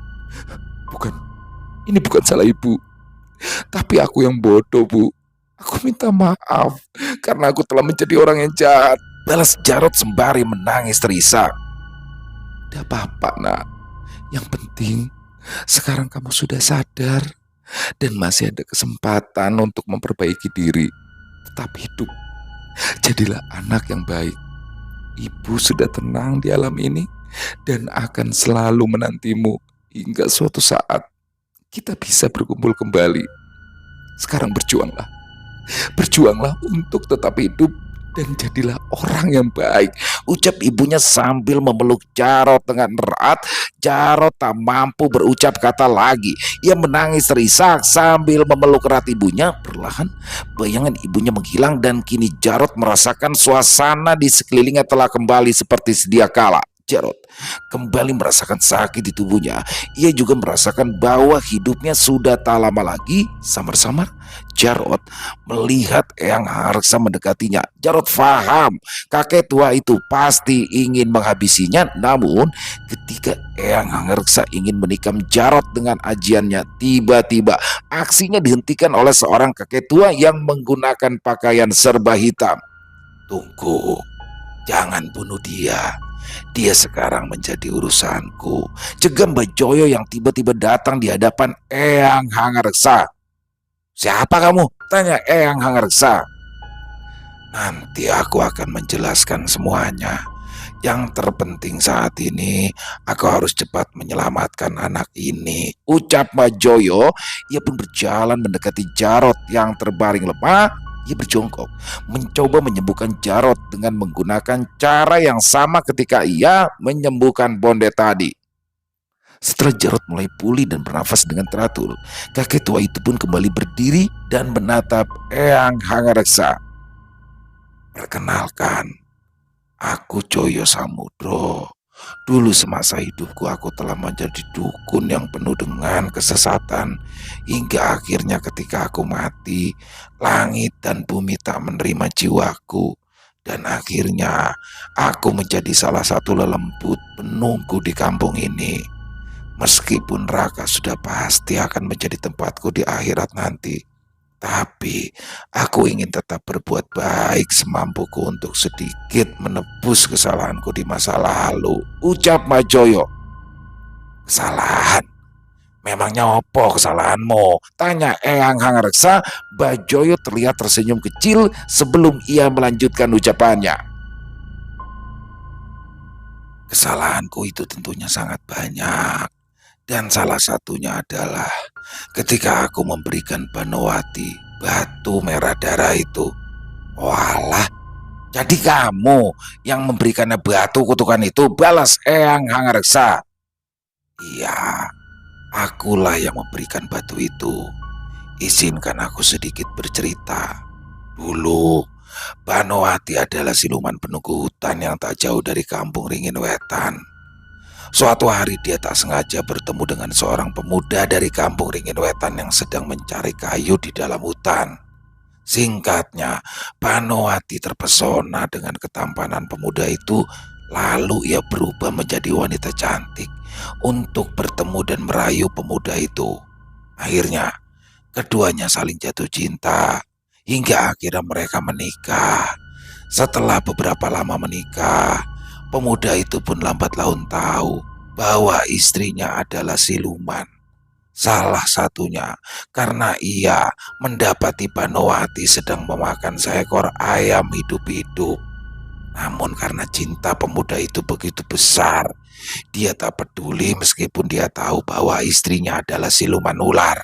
Bukan, ini bukan salah ibu, tapi aku yang bodoh, Bu. Aku minta maaf karena aku telah menjadi orang yang jahat, balas Jarot sembari menangis terisak. Tidak apa-apa, Nak. Yang penting sekarang kamu sudah sadar dan masih ada kesempatan untuk memperbaiki diri. Tetap hidup, jadilah anak yang baik. Ibu sudah tenang di alam ini dan akan selalu menantimu hingga suatu saat kita bisa berkumpul kembali. Sekarang berjuanglah untuk tetap hidup dan jadilah orang yang baik, ucap ibunya sambil memeluk Jarot dengan erat. Jarot tak mampu berucap kata lagi. Ia menangis terisak sambil memeluk erat ibunya. Perlahan bayangan ibunya menghilang dan kini Jarot merasakan suasana di sekelilingnya telah kembali seperti sedia kala. Jarot kembali merasakan sakit di tubuhnya. Ia juga merasakan bahwa hidupnya sudah tak lama lagi. Samar-samar Jarot melihat Eyang Hanggareksa mendekatinya. Jarot faham kakek tua itu pasti ingin menghabisinya. Namun ketika Eyang Hanggareksa ingin menikam Jarot dengan ajiannya, tiba-tiba aksinya dihentikan oleh seorang kakek tua yang menggunakan pakaian serba hitam. Tunggu, jangan bunuh dia. Dia sekarang menjadi urusanku, cegam Bajoyo yang tiba-tiba datang di hadapan Eyang Hanggareksa. Siapa kamu? Tanya Eyang Hanggareksa. Nanti aku akan menjelaskan semuanya. Yang terpenting saat ini, aku harus cepat menyelamatkan anak ini, ucap Bajoyo. Ia pun berjalan mendekati Jarot yang terbaring lemah. Ia berjongkok, mencoba menyembuhkan Jarod dengan menggunakan cara yang sama ketika ia menyembuhkan Bondet tadi. Setelah Jarod mulai pulih dan bernafas dengan teratur, kakek tua itu pun kembali berdiri dan menatap Eyang Hangareksa. Perkenalkan, aku Joyo Samudro. Dulu semasa hidupku aku telah menjadi dukun yang penuh dengan kesesatan. Hingga akhirnya ketika aku mati, langit dan bumi tak menerima jiwaku. Dan akhirnya aku menjadi salah satu lelembut penunggu di kampung ini. Meskipun neraka sudah pasti akan menjadi tempatku di akhirat nanti, tapi aku ingin tetap berbuat baik semampuku untuk sedikit menebus kesalahanku di masa lalu. Ucap Majoyo. Kesalahan? Memangnya opo kesalahanmu? Tanya Eyang Hangreksa. Bajoyo terlihat tersenyum kecil sebelum ia melanjutkan ucapannya. Kesalahanku itu tentunya sangat banyak. Dan salah satunya adalah ketika aku memberikan Banowati batu merah darah itu. Walah, jadi kamu yang memberikannya batu kutukan itu, balas Eyang Hangreksa. Iya, akulah yang memberikan batu itu. Izinkan aku sedikit bercerita. Dulu, Banowati adalah siluman penunggu hutan yang tak jauh dari kampung Ringin Wetan. Suatu hari dia tak sengaja bertemu dengan seorang pemuda dari kampung Ringin Wetan yang sedang mencari kayu di dalam hutan. Singkatnya, Banowati terpesona dengan ketampanan pemuda itu, lalu ia berubah menjadi wanita cantik untuk bertemu dan merayu pemuda itu. Akhirnya, keduanya saling jatuh cinta hingga akhirnya mereka menikah. Setelah beberapa lama menikah, pemuda itu pun lambat laun tahu bahwa istrinya adalah siluman. Salah satunya karena ia mendapati Banowati sedang memakan seekor ayam hidup-hidup. Namun karena cinta pemuda itu begitu besar, dia tak peduli meskipun dia tahu bahwa istrinya adalah siluman ular.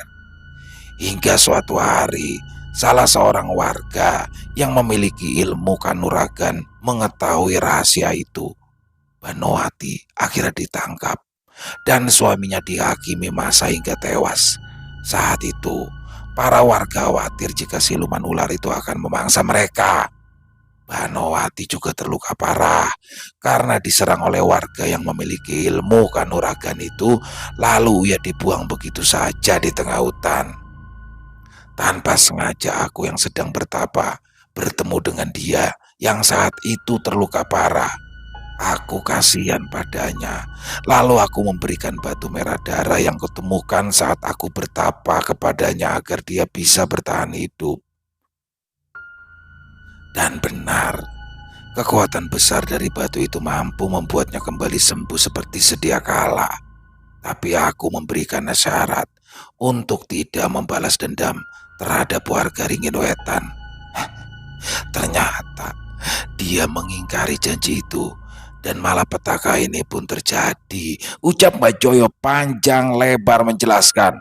Hingga suatu hari, salah seorang warga yang memiliki ilmu kanuragan mengetahui rahasia itu. Banowati akhirnya ditangkap dan suaminya dihakimi masa hingga tewas. Saat itu, para warga khawatir jika siluman ular itu akan memangsa mereka. Banowati juga terluka parah karena diserang oleh warga yang memiliki ilmu kanuragan itu, lalu ia dibuang begitu saja di tengah hutan. Tanpa sengaja aku yang sedang bertapa bertemu dengan dia yang saat itu terluka parah. Aku kasihan padanya. Lalu aku memberikan batu merah darah yang kutemukan saat aku bertapa kepadanya agar dia bisa bertahan hidup. Dan benar, kekuatan besar dari batu itu mampu membuatnya kembali sembuh seperti sedia kala. Tapi aku memberikannya syarat untuk tidak membalas dendam terhadap warga Ringin Wetan. Ternyata dia mengingkari janji itu. Dan malapetaka ini pun terjadi. Ucap Mbak Joyo panjang lebar menjelaskan.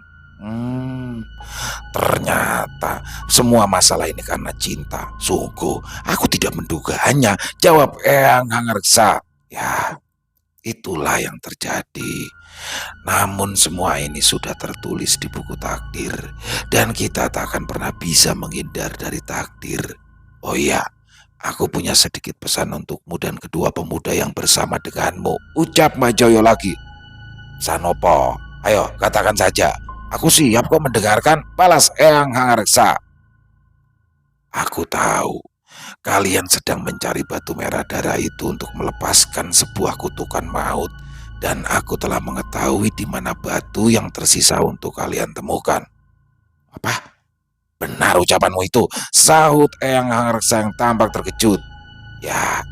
Ternyata semua masalah ini karena cinta. Sungguh, aku tidak menduganya. Jawab Eyang Hangreksa. Ya, itulah yang terjadi. Namun semua ini sudah tertulis di buku takdir. Dan kita tak akan pernah bisa menghindar dari takdir. Oh iya, aku punya sedikit pesan untukmu dan kedua pemuda yang bersama denganmu. Ucap Majoyo lagi. Sanopo, ayo katakan saja. Aku siap kok mendengarkan, balas Eyang Hangreksa. Aku tahu kalian sedang mencari batu merah darah itu untuk melepaskan sebuah kutukan maut. Dan aku telah mengetahui di mana batu yang tersisa untuk kalian temukan. Apa? Benar ucapanmu itu, sahut Eyang Hangreksa yang tampak terkejut. Ya,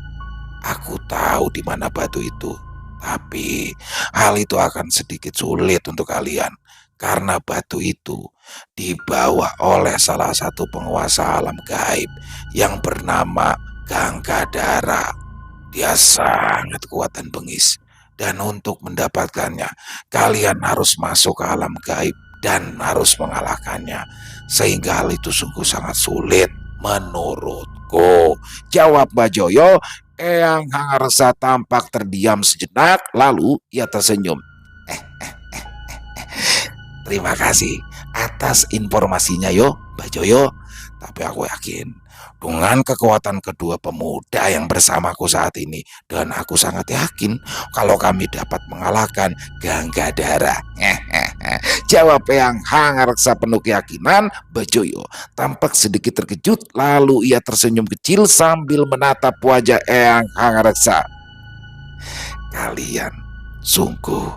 aku tahu di mana batu itu. Tapi hal itu akan sedikit sulit untuk kalian. Karena batu itu dibawa oleh salah satu penguasa alam gaib yang bernama Ganggadara. Dia sangat kuat dan bengis. Dan untuk mendapatkannya, kalian harus masuk ke alam gaib dan harus mengalahkannya. Sehingga hal itu sungguh sangat sulit Menurutku, jawab Bajoyo. Eyang Hanggareksa tampak terdiam sejenak, lalu ia tersenyum. Terima kasih atas informasinya yo, Bajoyo. Tapi aku yakin dengan kekuatan kedua pemuda yang bersamaku saat ini, dan aku sangat yakin kalau kami dapat mengalahkan Ganggadara. Jawab Eyang Hanggareksa penuh keyakinan. Bajoyo tampak sedikit terkejut, lalu ia tersenyum kecil sambil menatap wajah Eyang Hanggareksa. Kalian sungguh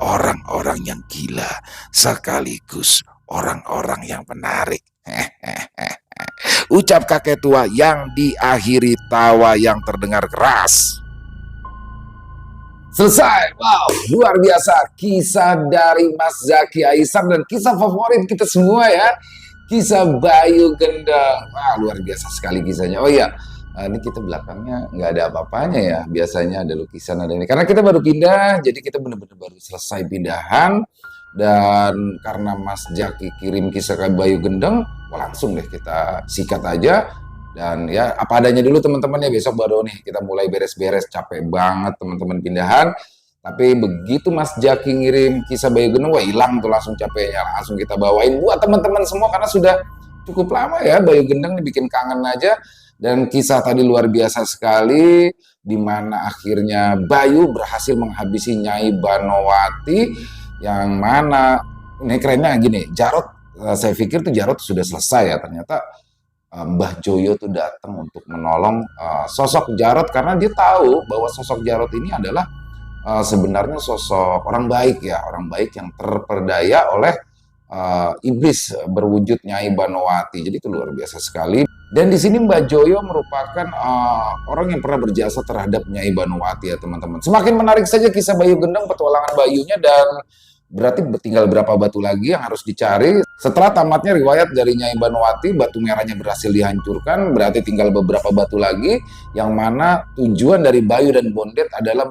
orang-orang yang gila, sekaligus orang-orang yang menarik. Ucap kakek tua yang diakhiri tawa yang terdengar keras. Selesai. Wow, luar biasa kisah dari Mas Zaky Aisar dan kisah favorit kita semua ya. Kisah Bayu Gendeng. Wah, luar biasa sekali kisahnya. Oh iya, ini kita belakangnya nggak ada apa-apanya ya. Biasanya ada lukisan, ada ini. Karena kita baru pindah, jadi kita benar-benar baru selesai pindahan. Dan karena Mas Zaky kirim kisah Bayu Gendeng, langsung deh kita sikat aja. Dan ya apa adanya dulu teman-teman ya, besok baru nih kita mulai beres-beres, capek banget teman-teman pindahan. Tapi begitu Mas Zaky ngirim kisah Bayu Gendeng, wah hilang tuh langsung capeknya, langsung kita bawain buat teman-teman semua karena sudah cukup lama ya Bayu Gendeng nih, bikin kangen aja. Dan kisah tadi luar biasa sekali, di mana akhirnya Bayu berhasil menghabisi Nyai Banowati, yang mana ini kerennya gini, Jarot, saya pikir tuh Jarot sudah selesai ya, ternyata Mbah Joyo tuh datang untuk menolong sosok Jarot karena dia tahu bahwa sosok Jarot ini adalah sebenarnya sosok orang baik ya, orang baik yang terperdaya oleh iblis berwujud Nyai Banowati. Jadi itu luar biasa sekali. Dan di sini Mbah Joyo merupakan orang yang pernah berjasa terhadap Nyai Banowati ya teman-teman. Semakin menarik saja kisah Bayu Gendeng, petualangan Bayunya, dan berarti tinggal berapa batu lagi yang harus dicari. Setelah tamatnya riwayat dari Nyai Banowati, batu merahnya berhasil dihancurkan, berarti tinggal beberapa batu lagi, yang mana tujuan dari Bayu dan Bondet adalah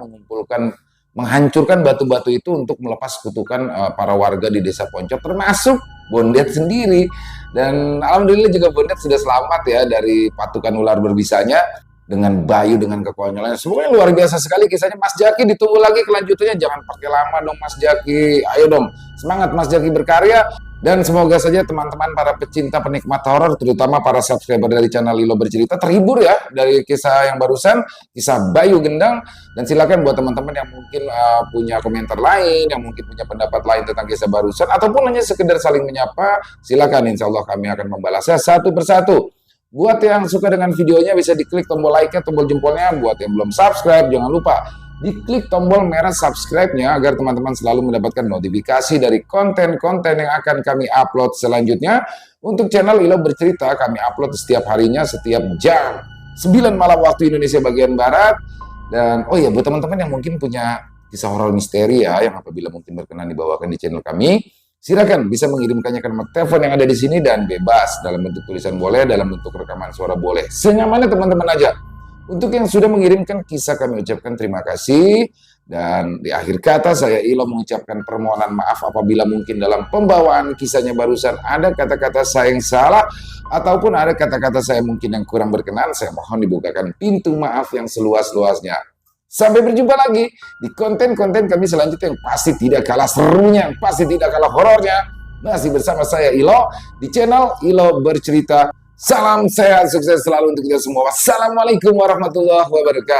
menghancurkan batu-batu itu untuk melepas kutukan para warga di Desa Poncok, termasuk Bondet sendiri. Dan alhamdulillah juga Bondet sudah selamat ya dari patukan ular berbisanya. Dengan Bayu dengan kekonyolannya, semuanya luar biasa sekali kisahnya. Mas Zaky ditunggu lagi kelanjutannya, jangan pakai lama dong Mas Zaky, ayo dong semangat Mas Zaky berkarya. Dan semoga saja teman-teman para pecinta penikmat horor, terutama para subscriber dari channel Ilo Bercerita, terhibur ya dari kisah yang barusan, kisah Bayu Gendeng. Dan silakan buat teman-teman yang mungkin punya komentar lain, yang mungkin punya pendapat lain tentang kisah barusan, ataupun hanya sekedar saling menyapa, silakan, insya Allah kami akan membalasnya satu persatu. Buat yang suka dengan videonya bisa diklik tombol like-nya, tombol jempolnya. Buat yang belum subscribe, jangan lupa diklik tombol merah subscribe-nya agar teman-teman selalu mendapatkan notifikasi dari konten-konten yang akan kami upload selanjutnya. Untuk channel Ilo Bercerita, kami upload setiap harinya, setiap jam 9 malam waktu Indonesia bagian Barat. Dan oh ya, buat teman-teman yang mungkin punya kisah horor misteri ya, yang apabila mungkin berkenan dibawakan di channel kami, silakan bisa mengirimkannya ke nomor telepon yang ada di sini, dan bebas dalam bentuk tulisan boleh, dalam bentuk rekaman suara boleh, senyamannya teman-teman aja. Untuk yang sudah mengirimkan kisah kami ucapkan terima kasih. Dan di akhir kata saya Ilo mengucapkan permohonan maaf apabila mungkin dalam pembawaan kisahnya barusan ada kata-kata saya yang salah ataupun ada kata-kata saya mungkin yang kurang berkenan. Saya mohon dibukakan pintu maaf yang seluas-luasnya. Sampai berjumpa lagi di konten-konten kami selanjutnya yang pasti tidak kalah serunya, yang pasti tidak kalah horornya. Masih bersama saya Ilo di channel Ilo Bercerita. Salam sehat, sukses selalu untuk kita semua. Wassalamualaikum warahmatullahi wabarakatuh.